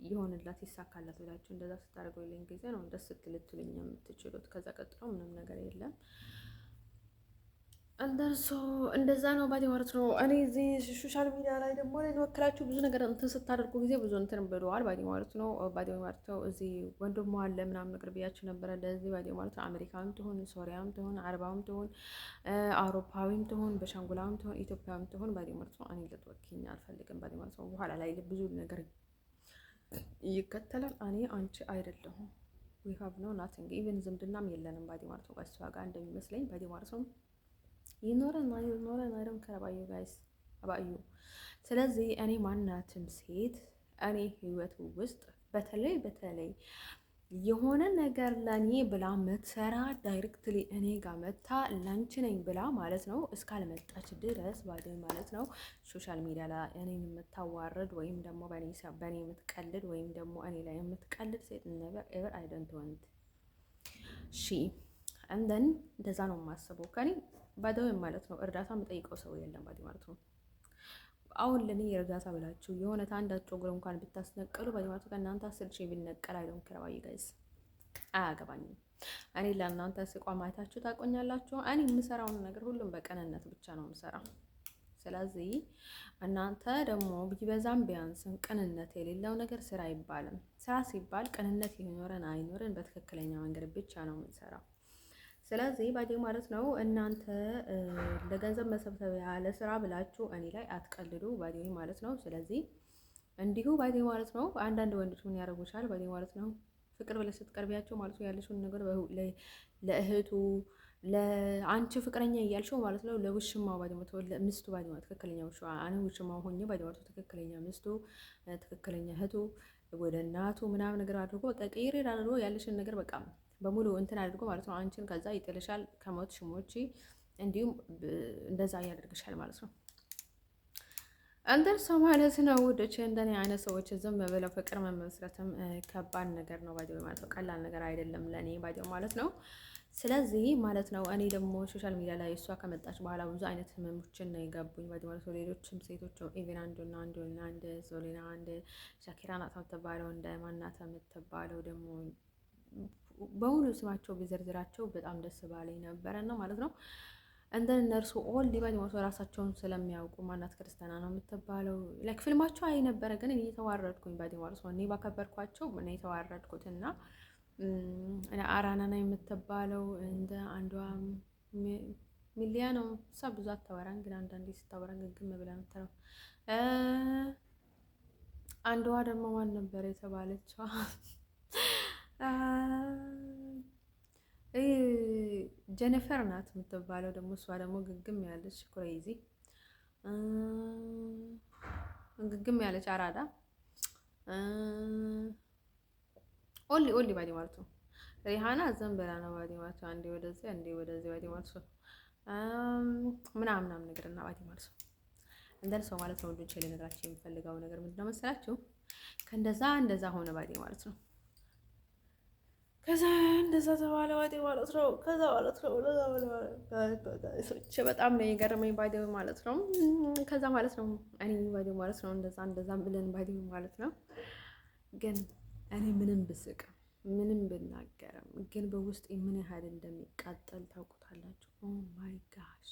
ይሆንላት ይሳካላት ብላችሁ እንደዛ ስታደርጉልኝ ጊዜ ነው ደስ ልትሉኝ የምትችሉት። ከዛ ቀጥሎ ምንም ነገር የለም። እንደዛ ነው ባዴ ማለት ነው። እኔ እዚህ ሶሻል ሚዲያ ላይ ደግሞ ወክላችሁ ብዙ ነገር እንትን ስታደርጉ ጊዜ ብዙ እንትን ብለዋል ባዴ ማለት ነው። ባዴ ማለት ነው እዚህ ወንድሟ አለ ምናምን ነገር ብያችሁ ነበረ። ለዚህ ባዴ ማለት ነው አሜሪካም ትሆን ሶሪያም ትሆን አረባም ትሆን አውሮፓዊም ትሆን በሻንጉላም ትሆን ኢትዮጵያም ትሆን ባዴ ማለት ነው እኔ ልትወክኝ አልፈልግም ባዴ ማለት ነው። በኋላ ላይ ብዙ ነገር ይከተላል። እኔ አንቺ አይደለሁም ዊ ሃቭ ኖ ናቲንግ ኢቨን ዝምድናም የለንም ባዴ ማለት ነው። ከእሷ ጋር እንደሚመስለኝ ባዴ ማለት ነው ይኖረን አይደም ከረባዩ ጋይስ አባዩ። ስለዚህ እኔ ማናትም ሴት እኔ ህይወት ውስጥ በተለይ የሆነ ነገር ለኔ ብላ መትሰራ ዳይሬክትሊ እኔ ጋር መታ ላንቺ ነኝ ብላ ማለት ነው እስካልመጣች ድረስ ባዴ ማለት ነው ሶሻል ሚዲያ ላይ እኔን የምታዋርድ ወይም ደግሞ በኔ የምትቀልድ ወይም ደግሞ እኔ ላይ የምትቀልድ ሴት never ever I don't want እንደን እንደዛ ነው የማስበው። ከኔ ባደው ማለት ነው እርዳታ የምጠይቀው ሰው የለም ባዴ ማለት ነው። አሁን ለኔ እርዳታ ብላችሁ የሆነ ታንዳቸው ግር እንኳን ብታስነቀሉ ባዴ ማለት ነው ከእናንተ 10,000 ቢነቀል አይደለም ከረባይ ጋይስ አያገባኝም። እኔ ለእናንተ ስቋም አይታችሁ ታቆኛላችሁ። እኔ የምሰራውን ነገር ሁሉም በቀንነት ብቻ ነው የምሰራው። ስለዚህ እናንተ ደግሞ ቢበዛም ቢያንስም ቅንነት የሌለው ነገር ስራ አይባልም። ስራ ሲባል ቅንነት ይኖረን አይኖረን በትክክለኛ መንገድ ብቻ ነው የምንሰራው። ስለዚህ ባዴ ማለት ነው እናንተ ለገንዘብ መሰብሰቢያ ለስራ ብላችሁ እኔ ላይ አትቀልዱ ባዴ ማለት ነው። ስለዚህ እንዲሁ ባዴ ማለት ነው አንዳንድ ወንዶች ምን ያደርጉሻል ባዴ ማለት ነው ፍቅር ብለሽ ስትቀርቢያቸው ማለት ነው ያለሽውን ነገር ለእህቱ ለአንቺ ፍቅረኛ እያልሽው ማለት ነው ለውሽማው ባዴ ማለት ነው ለሚስቱ ባዴ ማለት ትክክለኛ ውሽማው ሆኜ ባዴ ማለት ትክክለኛ ሚስቱ ትክክለኛ እህቱ ወደ እናቱ ምናምን ነገር አድርጎ በቃ ቀይሬ አድርጎ ያለሽን ነገር በቃ በሙሉ እንትን አድርጎ ማለት ነው አንቺን ከዛ ይጥልሻል ከሞት ሽሞቺ እንዲሁም እንደዛ ያደርግሻል ማለት ነው። ሰው ማለት ነው ውዶች እንደኔ አይነት ሰዎች ዝም ብለው ፍቅር መመስረትም ከባድ ነገር ነው ባዴ ማለት ነው። ቀላል ነገር አይደለም ለኔ ባዴ ማለት ነው። ስለዚህ ማለት ነው እኔ ደግሞ ሶሻል ሚዲያ ላይ እሷ ከመጣች በኋላ ብዙ አይነት ህመሞችን ነው የገቡኝ ባዴ ማለት ነው። ሌሎችም ሴቶች ኢቨን አንድ ሶሊና አንድ ሻኪራ ናት የምትባለው እንደ ማናት የምትባለው ደግሞ በሙሉ ስማቸው ቢዘርዝራቸው በጣም ደስ ባለኝ ነበረ ነው ማለት ነው። እነርሱ ኦል ዲባይ ማለት ራሳቸውን ስለሚያውቁ ማናት ክርስቲያና ነው የምትባለው ላይክ ፊልማቸው አይ ነበረ ግን እኔ የተዋረድኩኝ ባዴ ማለት ነው። እኔ ባከበርኳቸው እኔ የተዋረድኩትና እኔ አራና ነው የምትባለው እንደ አንዷ ሚሊያ ነው እሷ ብዙ አታወራን ግን አንዳንዴ ስታወራ ግግም ብላ ነው። አንዷ ደግሞ ማን ነበር የተባለችው ጀኒፈር ናት የምትባለው ደግሞ እሷ ደግሞ ግግም ያለች ክሬዚ ግግም ያለች አራዳ ኦሊ ባዴ ማለት ነው። ሪሃና ዘን ብላ ነው ባዴ ማለት ነው። አንዴ ወደዚህ ባዴ ማለት ነው ምናምን ነገርና ባዴ ማለት ነው እንደን ሰው ማለት ነው። ወንዶች ልነግራችሁ የሚፈልገው ነገር ምንድነው መሰላችሁ? እንደዛ ሆነ ባዴ ማለት ነው። ከዛ እንደዛ ተባለ ባዴ ማለት ነው። ከዛ ማለት ነው በጣም ነው የገረመኝ ባዴ ማለት ነው። ከዛ ማለት ነው እኔ ባዴ ማለት ነው እንደዛ ብለን ባዴ ማለት ነው። ግን እኔ ምንም ብስቅ ምንም ብናገርም ግን በውስጤ ምን ያህል እንደሚቃጠል ታውቁታላችሁ። ኦ ማይ ጋሽ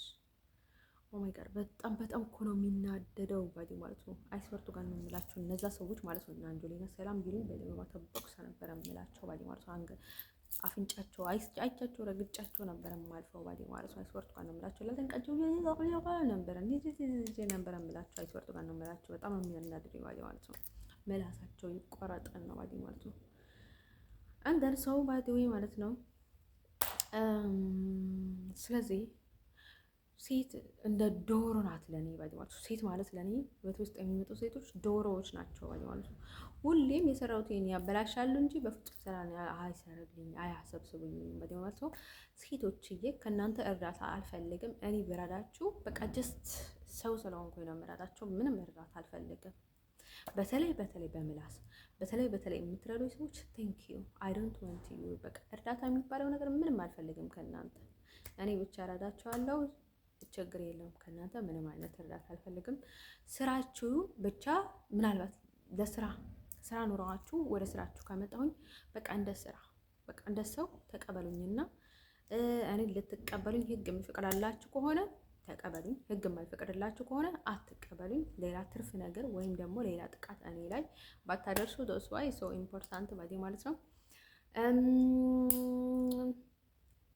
ኦ ማይ ጋድ በጣም እኮ ነው የሚናደደው ባዴ ማለት ነው። አይስወርቱ ጋር ነው የምላቸው እነዛ ሰዎች ማለት ነው። እና አንጆሊና ሰላም ቢሉኝ በደንብ ተበቁሰ ነበር የምላቸው ባዴ ማለት ነው። አፍንጫቸው አይቻቸው ረግጫቸው ነበር የማልፈው ባዴ ማለት ነው። አይስወርቱ ጋር ነው የምላቸው ለተንቀጨው ነበር እንዴ ነበር የምላቸው አይስወርቱ ጋር ነው የምላቸው። በጣም ነው የሚያናድደኝ ባዴ ማለት ነው። መላሳቸው ይቆረጠን ነው ባዴ ማለት ነው። አንደን ሰው ባዴ ማለት ነው። ስለዚህ ሴት እንደ ዶሮ ናት ለኔ ባይ ማለት ነው። ሴት ማለት ለኔ ቤት ውስጥ የሚመጡ ሴቶች ዶሮዎች ናቸው ባይ ማለት ነው። ሁሌም የሰራሁትን ያበላሻሉ እንጂ በፍጹም ስራ አይሰሩልኝ አያሰብስቡኝም ባይ ማለት ነው። ሴቶችዬ ከእናንተ እርዳታ አልፈልግም። እኔ ብረዳችሁ በቃ ጀስት ሰው ስለሆንኩኝ ነው የምረዳቸው። ምንም እርዳታ አልፈልግም። በተለይ በምላስ በተለይ የምትረዱ ሰዎች ቴንክ ዩ አይ ዶንት ዋንት ዩ በቃ እርዳታ የሚባለው ነገር ምንም አልፈልግም ከእናንተ። እኔ ብቻ እረዳቸዋለሁ። ችግር የለውም። ከእናንተ ምንም አይነት እርዳታ አልፈልግም። ስራችሁ ብቻ ምናልባት ስራ ኑሯችሁ ወደ ስራችሁ ካመጣሁኝ በቃ እንደ ሰው ተቀበሉኝና እኔ ልትቀበሉኝ ህግ የሚፈቅድላችሁ ከሆነ ተቀበሉኝ። ህግ የማይፈቅድላችሁ ከሆነ አትቀበሉኝ። ሌላ ትርፍ ነገር ወይም ደግሞ ሌላ ጥቃት እኔ ላይ ባታደርሱ ዶስ ዋይ ሶ ኢምፖርታንት ባዴ ማለት ነው።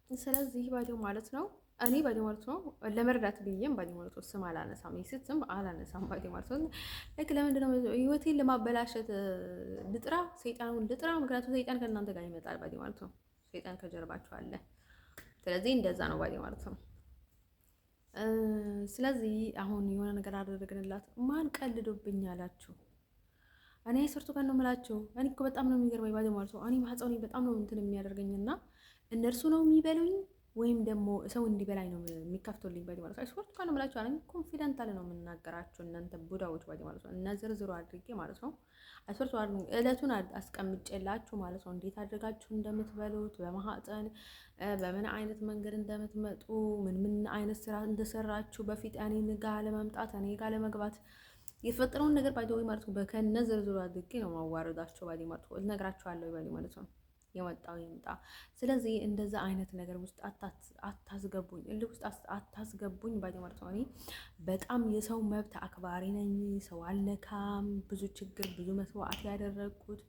ስለዚህ ባዴው ማለት ነው እኔ ባዴ ማለት ነው ለመርዳት ብዬም ባዴ ማለት ነው ስም አላነሳም፣ የሴት ስም አላነሳም ባዴ ማለት ነው። ልክ ለምንድን ነው ህይወቴን ለማበላሸት ልጥራ፣ ሰይጣኑን ልጥራ? ምክንያቱም ሰይጣን ከእናንተ ጋር ይመጣል ባዴ ማለት ነው። ሰይጣን ከጀርባችሁ አለ። ስለዚህ እንደዛ ነው ባዴ ማለት ነው። ስለዚህ አሁን የሆነ ነገር አደረግንላት። ማን ቀልዶብኝ አላችሁ? እኔ ሰርቶ ጋር ነው የምላችሁ። እኔ እኮ በጣም ነው የሚገርመኝ ባዴ ማለት ነው። እኔ ማህፀኔ በጣም ነው እንትን የሚያደርገኝና እነርሱ ነው የሚበሉኝ ወይም ደግሞ ሰው እንዲበላኝ ነው የሚከፍቱልኝ ባዴ ማለት ነው። አይስወርቱ ጋር ነው የምላችሁ። እኔ ኮንፊደንታል ነው የምናገራችሁ እናንተ ቡዳዎች ባዴ ማለት ነው። እና ዝርዝሩ አድርጌ ማለት ነው አይስወርቱ እለቱን አስቀምጬላችሁ ማለት ነው። እንዴት አድርጋችሁ እንደምትበሉት በማህፀን በምን አይነት መንገድ እንደምትመጡ ምን አይነት ስራ እንደሰራችሁ በፊት እኔ ጋር ለመምጣት እኔ ጋር ለመግባት የተፈጠረውን ነገር ባዴ ማለት ነው። በከነ ዝርዝሩ አድርጌ ነው ማዋረዳቸው ባዴ ማለት ነው። እነግራችኋለሁ ባዴ ማለት ነው። የመጣው ይምጣ። ስለዚህ እንደዛ አይነት ነገር ውስጥ አታስገቡኝ፣ እልህ ውስጥ አታስገቡኝ ባዴ ማለት ነው። እኔ በጣም የሰው መብት አክባሪ ነኝ። ሰው አልነካም። ብዙ ችግር ብዙ መስዋዕት ያደረግኩት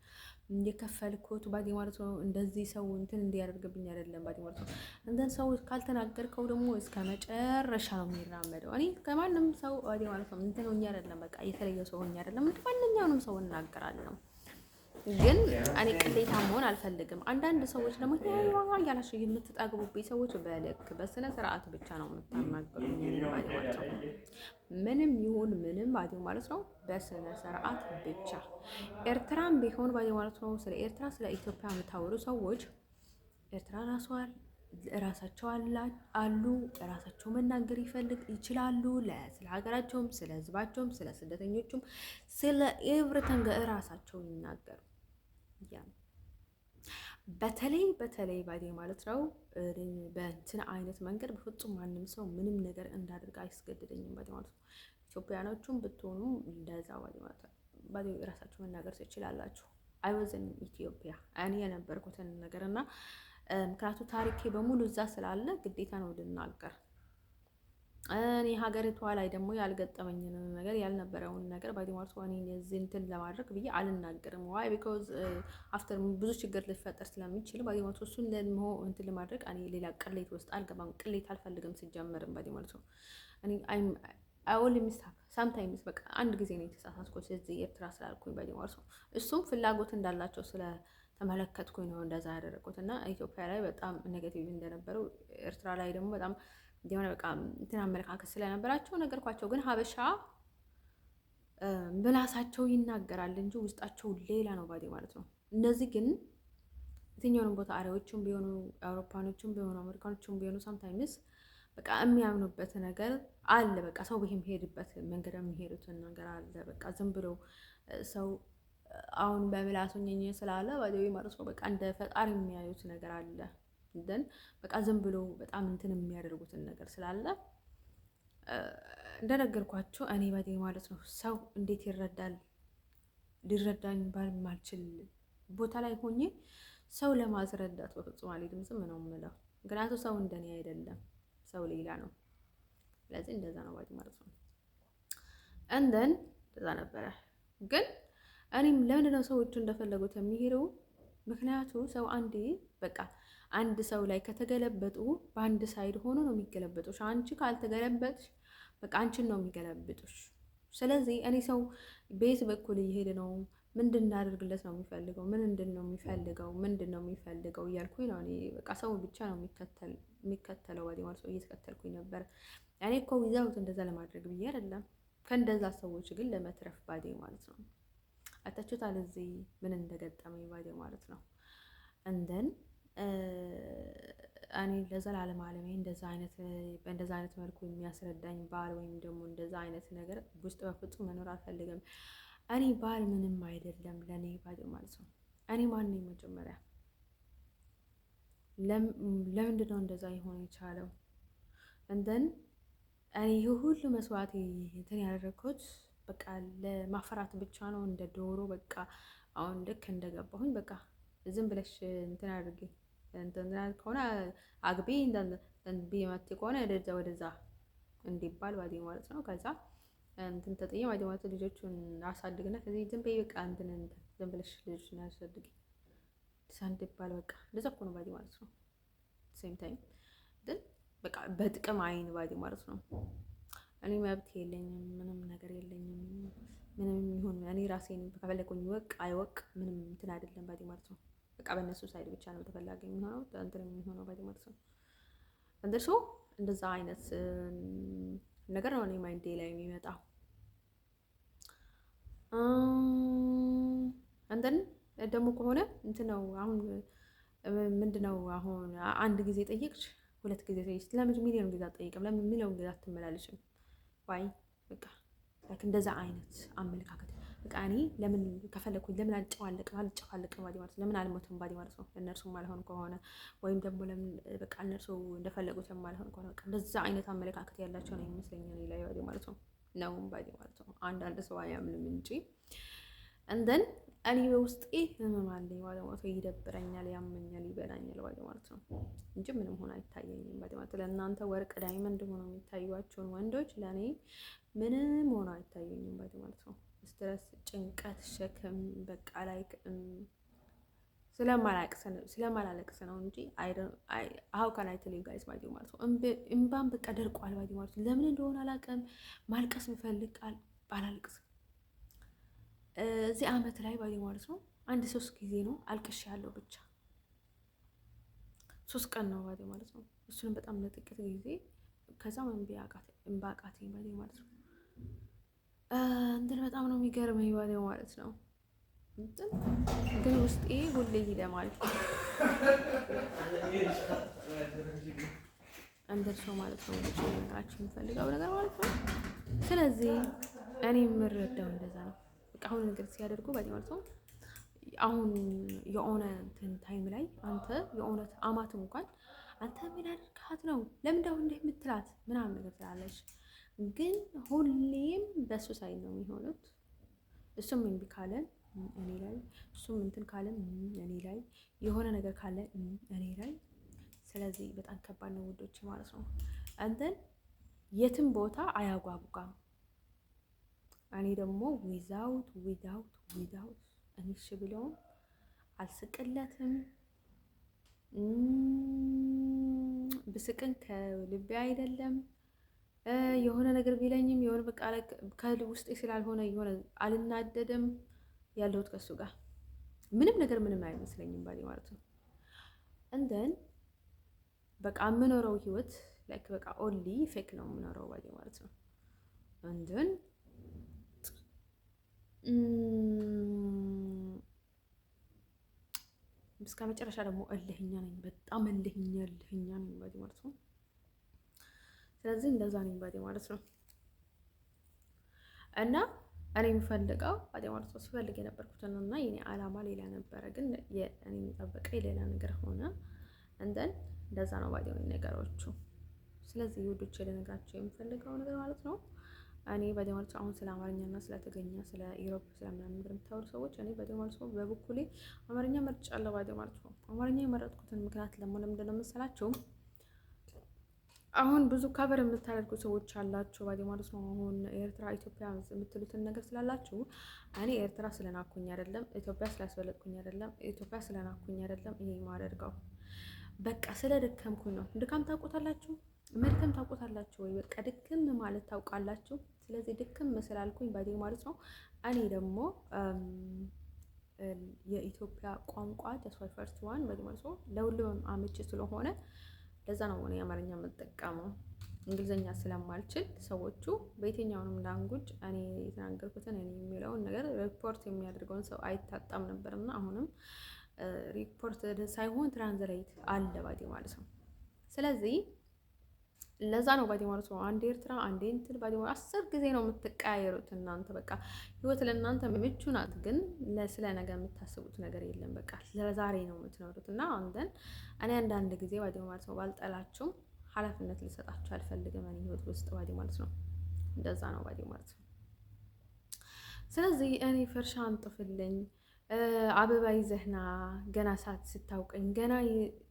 የከፈልኩት ባዴ ማለት ነው። እንደዚህ ሰው እንትን እንዲያደርግብኝ አይደለም ባዴ ማለት ነው። እንደን ሰው ካልተናገርከው ደግሞ እስከ መጨረሻ ነው የሚራመደው። እኔ ከማንም ሰው ባዴ ማለት ነው እንትን ሆኜ አይደለም፣ በቃ የተለየ ሰው ሆኜ አይደለም። ማንኛውንም ሰው እናገራለሁ። ግን እኔ ቅሌታ መሆን አልፈልግም። አንዳንድ ሰዎች ደግሞ ያላችሁ የምትጠግቡብኝ ሰዎች በልክ በስነ ስርዓት ብቻ ነው የምታናገሩኝ ማለት ነው። ምንም ይሁን ምንም ባዴው ማለት ነው በስነ ስርዓት ብቻ። ኤርትራም ቢሆን ባዴው ማለት ነው ስለ ኤርትራ ስለ ኢትዮጵያ የምታወሩ ሰዎች ኤርትራ ራሳቸው አሉ። ራሳቸው መናገር ይችላሉ። ስለ ሀገራቸውም፣ ስለ ህዝባቸውም፣ ስለ ስደተኞቹም፣ ስለ ኤቭሪቲንግ ራሳቸው ይናገሩ። በተለይ ባዴ ማለት ነው በእንትን አይነት መንገድ በፍጹም ማንም ሰው ምንም ነገር እንዳደርግ አይስገድደኝም ባዴ ማለት ነው። ኢትዮጵያኖቹም ብትሆኑ እንደዛ ባዴ ማለት ነው። ባዴ ራሳችሁ መናገር ትችላላችሁ። አይወዘን ኢትዮጵያ እኔ የነበርኩትን ነገር እና ምክንያቱ ታሪኬ በሙሉ እዛ ስላለ ግዴታ ነው ልናገር። እኔ ሀገሪቷ ላይ ደግሞ ያልገጠመኝን ነገር ያልነበረውን ነገር ባዴ ማለት ነው እኔ እዚህ እንትን ለማድረግ ብዬ አልናገርም። ዋይ ቢኮዝ አፍተር ብዙ ችግር ሊፈጠር ስለሚችል ባዴ ማለት ነው እሱን ደግሞ እንትን ለማድረግ እኔ ሌላ ቅሌት ውስጥ አልገባም። ቅሌት አልፈልግም ሲጀመርም ባዴ ማለት ነው። እኔ አይወል ሚስታክ ሳምታይምስ በቃ አንድ ጊዜ ነው የተሳሳትኩት እዚህ ኤርትራ ስላልኩኝ ባዴ ማለት ነው። እሱም ፍላጎት እንዳላቸው ስለተመለከትኩኝ ነው እንደዛ ያደረኩት እና ኢትዮጵያ ላይ በጣም ኔጌቲቭ እንደነበረው ኤርትራ ላይ ደግሞ በጣም የሆነ በቃ እንትን አመለካከት ስለነበራቸው ነገርኳቸው። ግን ሀበሻ ምላሳቸው ይናገራል እንጂ ውስጣቸው ሌላ ነው ባዴ ማለት ነው። እነዚህ ግን የትኛውንም ቦታ አሪዎቹም ቢሆኑ አውሮፓኖቹም ቢሆኑ አሜሪካኖቹም ቢሆኑ ሳምታይምስ በቃ የሚያምኑበት ነገር አለ። በቃ ሰው የሚሄድበት መንገድ የሚሄዱትን ነገር አለ። በቃ ዝም ብሎ ሰው አሁን በምላሱኝ ስላለ ባዲው ማለት ነው። በቃ እንደ ፈጣሪ የሚያዩት ነገር አለ እንደን በቃ ዝም ብሎ በጣም እንትን የሚያደርጉትን ነገር ስላለ እንደነገርኳቸው እኔ ባዲው ማለት ነው ሰው እንዴት ይረዳል ሊረዳኝ ባልማልችል ቦታ ላይ ሆኜ ሰው ለማስረዳት በፍጹም አልሄድም። ዝም ነው የምለው። ምክንያቱም ሰው እንደኔ አይደለም፣ ሰው ሌላ ነው። ስለዚህ እንደዛ ነው ባዲ ማለት ነው። እንደን እንደዛ ነበረ። ግን እኔም ለምንድነው ሰዎቹ እንደፈለጉት የሚሄደው? ምክንያቱ ሰው አንዴ በቃ አንድ ሰው ላይ ከተገለበጡ በአንድ ሳይድ ሆኖ ነው የሚገለበጡሽ። አንቺ ካልተገለበጥሽ በቃ አንቺን ነው የሚገለብጡሽ። ስለዚህ እኔ ሰው ቤት በኩል እየሄደ ነው ምንድን እንዳደርግለት ነው የሚፈልገው? ምንድን ነው የሚፈልገው? ምንድን ነው የሚፈልገው እያልኩኝ ነው። እኔ በቃ ሰው ብቻ ነው የሚከተለው ባዲ ማለት ነው። እየተከተልኩኝ ነበር። እኔ እኮ ዊዛውት እንደዛ ለማድረግ ብዬ አይደለም፣ ከእንደዛ ሰዎች ግን ለመትረፍ ባዲ ማለት ነው። አታችሁታል እዚህ ምን እንደገጠመኝ ባዲ ማለት ነው። እንደን እኔ ለዘላለም ዓለሜ በእንደዛ አይነት መልኩ የሚያስረዳኝ ባል ወይም ደግሞ እንደዛ አይነት ነገር ውስጥ በፍጹም መኖር አልፈልግም። እኔ ባል ምንም አይደለም ለኔ ባል ማለት ነው። እኔ ማን ነኝ መጀመሪያ? ለምንድን ነው እንደዛ ይሆን የቻለው? እንደን እኔ ሁሉ መስዋዕት እንትን ያደረኩት በቃ ለማፈራት ብቻ ነው። እንደ ዶሮ በቃ አሁን ልክ እንደገባሁኝ በቃ ዝም ብለሽ እንትን አድርጌ እንትን ከሆነ አግቢ ቢመት ከሆነ ወደዛ እንዲባል ባዲ ማለት ነው። ከዛ እንትን ተጠየ ባዲ ማለት ልጆቹን አሳድግና ከዚህ ዝም በይ በቃ እንትን ዝም ብለሽ ልጆቹን አሳድጊ እንዲባል በቃ እንደዛ እኮ ነው ባዲ ማለት ነው። ሴም ታይም ግን በቃ በጥቅም አይን ባዲ ማለት ነው። እኔ መብት የለኝም፣ ምንም ነገር የለኝም። ምንም ይሁን እኔ ራሴን ከፈለኩኝ ወቅ አይወቅ ምንም እንትን አይደለም ባዲ ማለት ነው። በቃ በእነሱ ሳይድ ብቻ ነው ተፈላጊ የሚሆነው እንትን የሚሆነው ባዲ ማለት ነው። እንደሱ እንደዛ አይነት ነገር ነው እኔ ማይንዴ ላይ የሚመጣው። እንደን ደግሞ ከሆነ እንትን ነው አሁን ምንድነው አሁን አንድ ጊዜ ጠየቅሽ፣ ሁለት ጊዜ ጠየቅሽ፣ ለምን ሚሊዮን ጊዜ አትጠይቅም? ለምን ሚሊዮን ጊዜ አትመላለሽም? ዋይ በቃ እንደዛ አይነት አመለካከት በቃ እኔ ለምን ከፈለኩኝ ለምን አልጨፋለቅም ባዲ ማለት ነው። ለምን አልሞትም ባዲ ማለት ነው። ለእነርሱ ማልሆን ከሆነ ወይም ደግሞ ለምን በቃ እነርሱ እንደፈለጉት ማልሆን ከሆነ በቃ እንደዛ አይነት አመለካከት ያላቸው ነው የሚመስለኝ እኔ ላይ ባዲ ማለት ነው። ባዲ ማለት ነው። አንዳንድ ሰው አያምንም እንጂ እንደን እኔ በውስጤ ህመም አለኝ ባዲ ማለት ነው። ይደብረኛል፣ ያመኛል፣ ይበላኛል ባዲ ማለት ነው እንጂ ምንም ሆነ አይታየኝም ባዲ ማለት ነው። ለእናንተ ወርቅ ዳይመንድ ሆኖ የሚታዩዋቸውን ወንዶች ለእኔ ምንም ሆነ አይታየኝም ባዲ ማለት ነው። ስትረስ፣ ጭንቀት፣ ሸክም በቃ ላይ ስለማላለቅስ ነው እንጂ አው ካን አይ ቴል ዩ ጋይስ ባዲ ማለት ነው። እምባን በቃ ደርቋል ባዲ ማለት ነው። ለምን እንደሆነ አላውቅም። ማልቀስ ብፈልግ ባላልቅስ እዚህ አመት ላይ ባዲ ማለት ነው 3 ጊዜ ነው አልቅሽ ያለው ብቻ 3 ቀን ነው ባዲ ማለት ነው። እሱንም በጣም ለጥቂት ጊዜ ከዛ እምባ አቃተኝ ባዲ ማለት ነው። እንትን በጣም ነው የሚገርመኝ ባዲ ማለት ነው። ግን ውስጤ ሁሌ ይደማል እንደርሰው ማለት ነው። ነገራችን የምፈልገው ነገር ማለት ነው። ስለዚህ እኔ የምረዳው እንደዛ ነው። በቃ አሁን ነገር ሲያደርጉ ባዲ ማለት ነው። አሁን የሆነ እንትን ታይም ላይ አንተ የእውነት አማት እንኳን አንተ ምን አድርጋት ነው ለምን እንደው እንደ የምትላት ምናምን ነገር ትላለች። ግን ሁሌም በሱ ሳይድ ነው የሚሆኑት። እሱም እምቢ ካለን እኔ ላይ፣ እሱም እንትን ካለን እኔ ላይ፣ የሆነ ነገር ካለ እኔ ላይ። ስለዚህ በጣም ከባድ ነው ውዶች ማለት ነው። አንተን የትም ቦታ አያጓጓም። እኔ ደግሞ ዊዛውት እኔ እሺ ብለውም አልስቅለትም። ብስቅን ከልቤ አይደለም። የሆነ ነገር ቢለኝም የሆነ በቃ ከልብ ውስጤ ስላልሆነ የሆነ አልናደድም። ያለሁት ከሱ ጋር ምንም ነገር ምንም አይመስለኝም ባዲ ማለት ነው። እንደን በቃ የምኖረው ህይወት ላይክ በቃ ኦንሊ ፌክ ነው የምኖረው ባዲ ማለት ነው። እንደን እስከ መጨረሻ ደግሞ እልህኛ ነኝ፣ በጣም እልህኛ ነኝ ባዲ ማለት ነው። ስለዚህ እንደዛ ነኝ ባዲ ማለት ነው። እና እኔ የምፈልገው ባዲ ማለት ነው ስፈልግ የነበርኩትን እና የኔ አላማ ሌላ ነበረ፣ ግን እኔ የሚጠበቀኝ ሌላ ነገር ሆነ። እንደን እንደዛ ነው ባዲ ነገሮቹ። ስለዚህ ውዶቼ ልነግራቸው የምፈልገው ነገር ማለት ነው እኔ ባዲ ማለት አሁን ስለ አማርኛና ስለ ትግርኛ ስለ ኢሮፕ ስለምናምን ነገር የምታወሩ ሰዎች እኔ ባዲ ማለት ነው በበኩሌ አማርኛ መርጫለሁ። ባዲ ማለት ነው አማርኛ የመረጥኩትን ምክንያት ለምንድን ነው መሰላችሁ? አሁን ብዙ ከበር የምታደርጉ ሰዎች አላችሁ ባዲ ማለት ነው። አሁን ኤርትራ ኢትዮጵያ የምትሉትን ነገር ስላላችሁ እኔ ኤርትራ ስለናኩኝ አይደለም፣ ኢትዮጵያ ስላስበለጥኩኝ አይደለም፣ ኢትዮጵያ ስለናኩኝ አይደለም። ይሄ የማደርገው በቃ ስለደከምኩኝ ነው። ድካም ታውቁታላችሁ፣ መድከም ታውቁታላችሁ ወይ? በቃ ድክም ማለት ታውቃላችሁ። ስለዚህ ድክም ስላልኩኝ ባዲ ማለት ነው እኔ ደግሞ የኢትዮጵያ ቋንቋ ተስፋይ ፈርስት ዋን ባዲ ማለት ነው ለሁሉም አመቺ ስለሆነ ለዛ ነው እኔ አማርኛ የምጠቀመው። እንግሊዝኛ ስለማልችል ሰዎቹ በየትኛውንም ላንጉጅ እኔ የተናገርኩትን እኔ የሚለውን ነገር ሪፖርት የሚያደርገውን ሰው አይታጣም ነበርና አሁንም ሪፖርት ሳይሆን ትራንስሌት አለ ባዲ ማለት ነው። ስለዚህ ለዛ ነው ባዲ ማለት ነው አንዴ ኤርትራ አንዴ እንትን ባዲ ማለት 10 ጊዜ ነው የምትቀያየሩት እናንተ። በቃ ህይወት ለእናንተ ምቹ ናት፣ ግን ስለ ነገ የምታስቡት ነገር የለም። በቃ ለዛሬ ነው የምትኖሩት። እና አንተን እኔ አንዳንድ ጊዜ ባዲ ማለት ነው ባልጠላችሁም ኃላፊነት ልሰጣችሁ አልፈልግም እኔ ህይወት ውስጥ ባዲ ማለት ነው። እንደዛ ነው ባዲ ማለት ነው። ስለዚህ እኔ ፈርሻ አንጥፍልኝ አበባ ይዘህና ገና ስታውቀኝ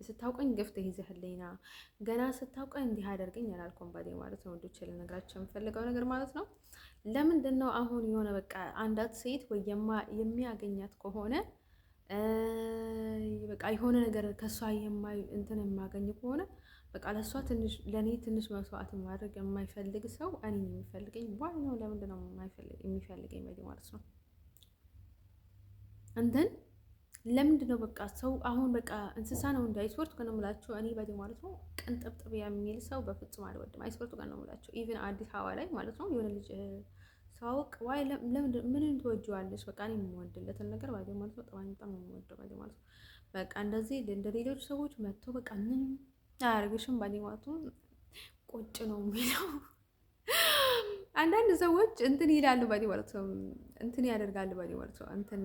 ስታውቀኝ ገፍተህ ይዘህልኝና ገና ስታውቀኝ እንዲህ አደርገኝ አላልኩም ባዲ ማለት ነው። ወንዶች ልነግራቸው የምፈልገው ነገር ማለት ነው ለምንድን ነው አሁን የሆነ በቃ አንዳት ሴት ወይ የሚያገኛት ከሆነ በቃ የሆነ ነገር ከሷ እንትን የማገኝ ከሆነ በቃ ለሷ ትንሽ ለኔ ትንሽ መስዋዕት ማድረግ የማይፈልግ ሰው እኔ የሚፈልገኝ ዋይ ነው። ለምንድን ነው የሚፈልገኝ ባዲ ማለት ነው። እንትን ለምንድን ነው በቃ ሰው አሁን በቃ እንስሳ ነው እንደ አይስወርት ከነ ምላችሁ እኔ ባዲ ማለት ነው ቅንጥብጥብ የሚል ሰው በፍጹም አልወድም። አይስወርት ከነ ምላችሁ ኢቭን አዲስ አበባ ላይ ማለት ነው የሆነ ልጅ ሳውቅ ዋይ ለምንድን ምን ትወጂዋለሽ? በቃ እኔ የምወድለትን ነገር ባዲ ማለት ነው በጣም የምወደው ባዲ ማለት ነው። በቃ እንደዚህ እንደ ሌሎች ሰዎች መጥቶ በቃ ምን አያርግሽም ባዲ ማለት ነው ቁጭ ነው የሚለው። አንዳንድ ሰዎች እንትን ይላሉ ባዲ ማለት ነው እንትን ያደርጋሉ ባዲ ማለት ነው እንትን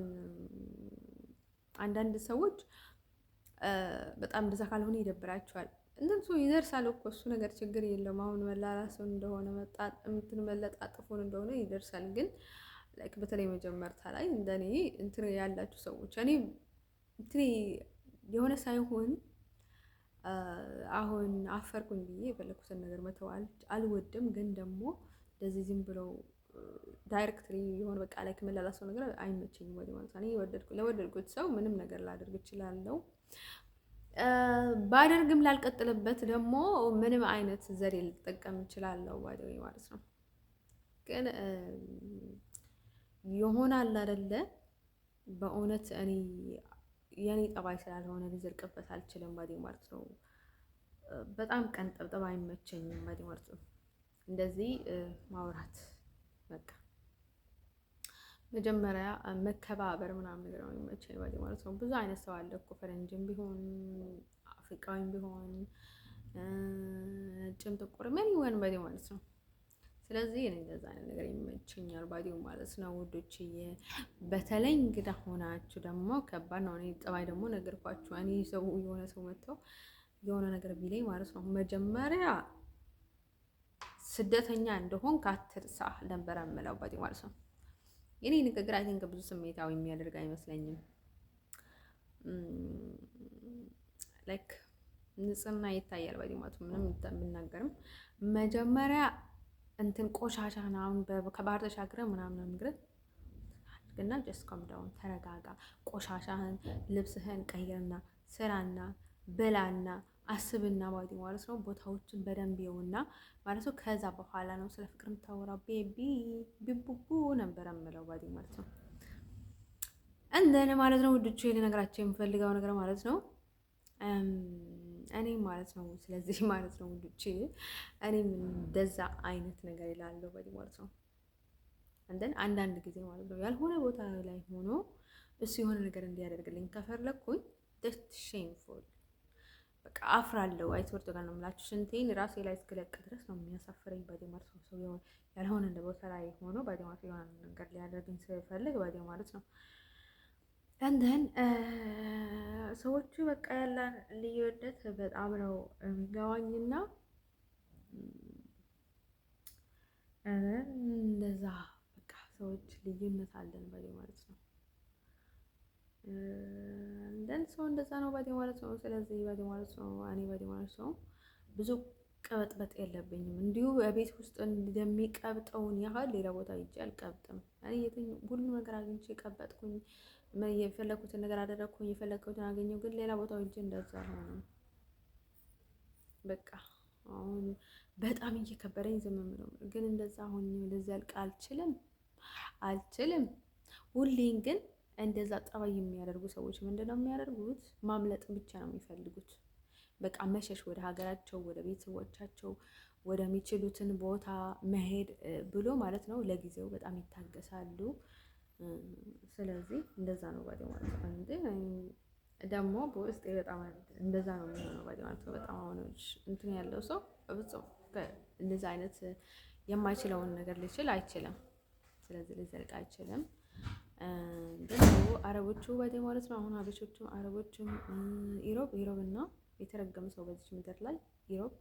አንዳንድ ሰዎች በጣም እንደዛ ካልሆነ ይደብራቸዋል። እንትን ሰው ይደርሳል እኮ እሱ ነገር ችግር የለውም። አሁን መላላሰውን እንደሆነ እንትን መለጣጥፉን እንደሆነ ይደርሳል። ግን ላይክ በተለይ መጀመርታ ላይ እንደኔ እንትን ያላችሁ ሰዎች እኔ እንትን የሆነ ሳይሆን አሁን አፈርኩኝ ብዬ የፈለኩትን ነገር መተው አልወድም። ግን ደግሞ እንደዚህ ዝም ብለው ዳይሬክትሪ የሆነ በቃ ላይ ከመላላሰው ነገር አይመቸኝም ወይ ማለት ነው። ለወደድኩት ሰው ምንም ነገር ላደርግ እችላለሁ። ባደርግም ላልቀጥልበት ደግሞ ምንም አይነት ዘዴ ልጠቀም እችላለሁ ወይ ማለት ነው። ግን ይሆናል አይደለ? በእውነት እኔ የኔ ጠባይ ስላልሆነ ልዘልቅበት አልችልም ባዲ ማለት ነው። በጣም ቀን ጠብጠብ አይመቸኝም ባዲ ማለት ነው። እንደዚህ ማውራት በቃ መጀመሪያ መከባበር ምናምን ነገር ነው የሚመቸኝ ባዲ ማለት ነው። ብዙ አይነት ሰው አለ እኮ ፈረንጅም ቢሆን አፍሪካዊም ቢሆን ነጭም ጥቁር ምን ይሆን ባዲ ማለት ነው። ስለዚህ እኔ እንደዛ አይነት ነገር ይመቸኛል ባዲው ማለት ነው ውዶችዬ። በተለይ እንግዳ ሆናችሁ ደግሞ ከባድ ነው። እኔ ጠባይ ደግሞ ነገርኳችሁ። እኔ ሰው የሆነ ሰው መጥተው የሆነ ነገር ቢለኝ ማለት ነው መጀመሪያ ስደተኛ እንደሆን ካትርሳ ነበር የምለው ባዲ ማለት ነው። የኔ ንግግር አይ ቲንክ ብዙ ስሜታዊ የሚያደርግ አይመስለኝም። ላይክ ንጽህና ይታያል ባዲ ማለት ነው። ምንም ብናገርም መጀመሪያ እንትን ቆሻሻ ምናምን ከባህር ተሻግረ ምናምን ነገር ግና ጀስት ካም ዳውን ተረጋጋ። ቆሻሻህን ልብስህን ቀይርና ስራና ብላና አስብና ባዲ ማለት ነው። ቦታዎችን በደንብ ይውና ማለት ነው። ከዛ በኋላ ነው ስለ ፍቅር የምታወራው። ቤቢ ቢቡቡ ነበር የምለው ባዲ ማለት ነው። እንደነ ማለት ነው ውድቹ ልነግራቸው የምፈልገው ነገር ማለት ነው እኔ ማለት ነው። ስለዚህ ማለት ነው ውድቹ እኔም እንደዛ አይነት ነገር ይላለሁ ባዲ ማለት ነው። እንደን አንዳንድ ጊዜ ማለት ነው ያልሆነ ቦታ ላይ ሆኖ እሱ የሆነ ነገር እንዲያደርግልኝ ከፈለኩኝ ደስ ሼምፉል በቃ አፍራለሁ። አይስወርት ጋር ነው የምላችሁ። ሽንቴን ራሴ ላይ እስክለቅ ድረስ ነው የሚያሳፍረኝ። ባዲ ማለት ነው ሰው ያልሆነ እንደ ቦታ ላይ ሆኖ ባዲ ማለት የሆነ ነገር ሊያደርግኝ ስፈልግ ባዲ ማለት ነው። እንደን ሰዎቹ በቃ ያለን ልዩነት በጣም ነው የሚገባኝና እንደዛ በቃ ሰዎች ልዩነት አለን ባዲ ማለት ነው። እንደን ሰው እንደዛ ነው ባዲ ማለት ነው። ስለዚህ ባዲ ማለት ነው እኔ ባዲ ማለት ነው ብዙ ቀበጥበጥ የለብኝም። እንዲሁ በቤት ውስጥ እንደሚቀብጠውን ያህል ሌላ ቦታ ሂጄ አልቀብጥም። እኔ ሁሉም ነገር አግኝቼ ቀበጥኩኝ፣ የፈለኩትን ነገር አደረግኩኝ፣ የፈለኩትን አገኘው። ግን ሌላ ቦታ ሂጄ እንደዛ ሆነ በቃ አሁን በጣም እየከበደኝ ዝም ብለው ግን እንደዛ አሁን እንደዛ ያልቅ አልችልም። ሁሌን ግን እንደዛ ጠባይ የሚያደርጉ ሰዎች ምንድነው የሚያደርጉት? ማምለጥ ብቻ ነው የሚፈልጉት። በቃ መሸሽ፣ ወደ ሀገራቸው፣ ወደ ቤተሰቦቻቸው፣ ወደሚችሉትን ቦታ መሄድ ብሎ ማለት ነው። ለጊዜው በጣም ይታገሳሉ። ስለዚህ እንደዛ ነው ባዲ ማለት ነው። እንዴ ደግሞ በውስጤ በጣም እንደዛ ነው የሚሆነው ባዲ ማለት ነው። በጣም አሁን እንትን ያለው ሰው በፍጹም እንደዛ አይነት የማይችለውን ነገር ሊችል አይችልም። ስለዚህ ሊዘልቅ አይችልም። ደግሞ አረቦቹ ባዲ ማለት ነው። አሁን ሀበሾቹም አረቦቹም ኢሮብ እና የተረገመ ሰው በዚች ምድር ላይ ኢሮብ፣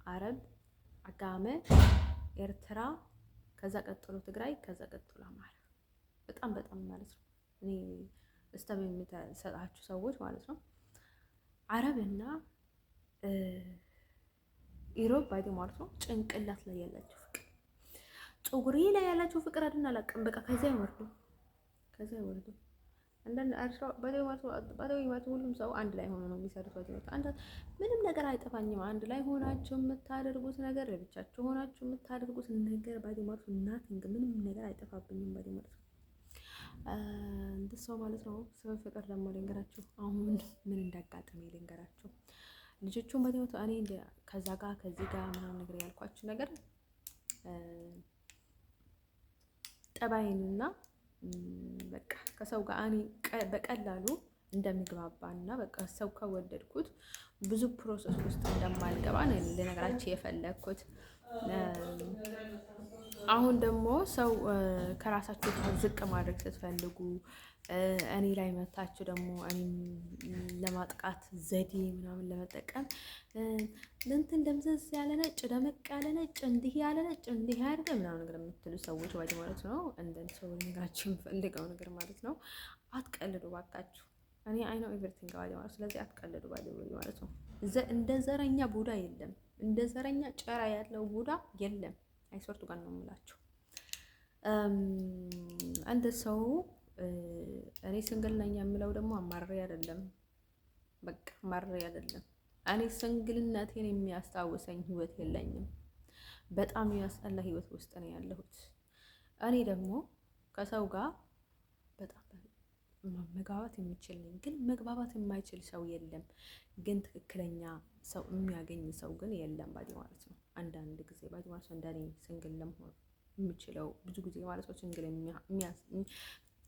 አረብ፣ አጋመ፣ ኤርትራ፣ ከዛ ቀጥሎ ትግራይ፣ ከዛ ቀጥሎ አማራ። በጣም ማለት ነው እኔ እስተም የምሰጣችሁ ሰዎች ማለት ነው። አረብና ኢሮብ ባዲ ማለት ነው። ጭንቅላት ላይ ያላችሁ ፍቅር፣ ፀጉሬ ላይ ያላችሁ ፍቅር አይደል አላውቅም። በቃ ከዛ ይወርዱ አንዳንድ አርሻ ባዲው ማለት ሁሉም ሰው አንድ ላይ ሆኖ ነው የሚሰሩት። ምንም ነገር አይጠፋኝም። አንድ ላይ ሆናችሁ የምታደርጉት ነገር፣ ለብቻችሁ ሆናችሁ የምታደርጉት ነገር ባዲው ማለት ናቲንግ፣ ምንም ነገር አይጠፋብኝም። ባዲው ማለት እንደ ሰው ማለት ነው። ሰው ፍቅር ደግሞ ልንገራችሁ፣ አሁን ምን እንዳጋጠመኝ ልንገራችሁ። ልጆቹን ባዲው እኔ ከዛ ጋር ከዚህ ጋር ምናምን ነገር ያልኳችሁ ነገር ጠባይንና በቃ ከሰው ጋር እኔ በቀላሉ እንደሚግባባና በቃ ሰው ከወደድኩት ብዙ ፕሮሰስ ውስጥ እንደማልገባ ነው ለነገራችሁ የፈለግኩት። አሁን ደግሞ ሰው ከራሳችሁ ዝቅ ማድረግ ስትፈልጉ እኔ ላይ መታችሁ ደግሞ እኔም ለማጥቃት ዘዴ ምናምን ለመጠቀም እንትን ደምዘዝ ያለ ነጭ፣ ደመቅ ያለ ነጭ፣ እንዲህ ያለ ነጭ፣ እንዲህ ያድርገ ምናምን ነገር የምትሉ ሰዎች ባዲ ማለት ነው። እንደን ሰው ልንጋችሁ የምፈልገው ነገር ማለት ነው። አትቀልዱ ባካችሁ። እኔ አይ ነው ኤቭሪቲንግ ባዲ ማለት ስለዚህ አትቀልዱ ባዲ ማለት ነው። እንደ ዘረኛ ቡዳ የለም፣ እንደ ዘረኛ ጨራ ያለው ቡዳ የለም። አይሶርቱ ጋር ነው የምላችሁ። አንድ ሰው እኔ ስንግል ነኝ የምለው ደግሞ አማሬ አይደለም፣ በቃ አማሬ አይደለም። እኔ ስንግልነቴን የሚያስታውሰኝ ህይወት የለኝም። በጣም የሚያስጠላ ህይወት ውስጥ ነው ያለሁት። እኔ ደግሞ ከሰው ጋር በጣም መግባባት የሚችል ነኝ፣ ግን መግባባት የማይችል ሰው የለም። ግን ትክክለኛ ሰው የሚያገኝ ሰው ግን የለም ባዲ ማለት ነው። አንዳንድ ጊዜ ባዲ ማለት ነው እንደኔ ሲንግል ለመሆን የሚችለው ብዙ ጊዜ ማለት ነው ሲንግል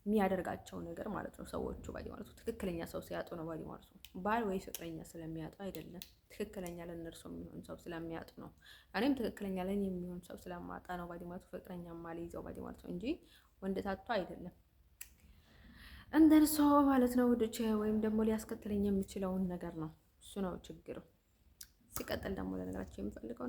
የሚያደርጋቸው ነገር ማለት ነው ሰዎቹ ባዲ ማለት ነው ትክክለኛ ሰው ሲያጡ ነው ባዲ ማለት ነው። ባል ወይ ፍቅረኛ ስለሚያጡ አይደለም፣ ትክክለኛ ለእነርሱ የሚሆን ሰው ስለሚያጡ ነው። እኔም ትክክለኛ ለእኔ የሚሆን ሰው ስለማጣ ነው ባዲ ማለት ፍቅረኛ ማልይዘው ባዲ ማለት ነው እንጂ ወንድ ታጥቶ አይደለም። እንደርሶ ማለት ነው ውዶቼ፣ ወይም ደግሞ ሊያስከትለኝ የሚችለውን ነገር ነው። እሱ ነው ችግሩ። ሲቀጥል ደግሞ ለነገራችሁ የምፈልገው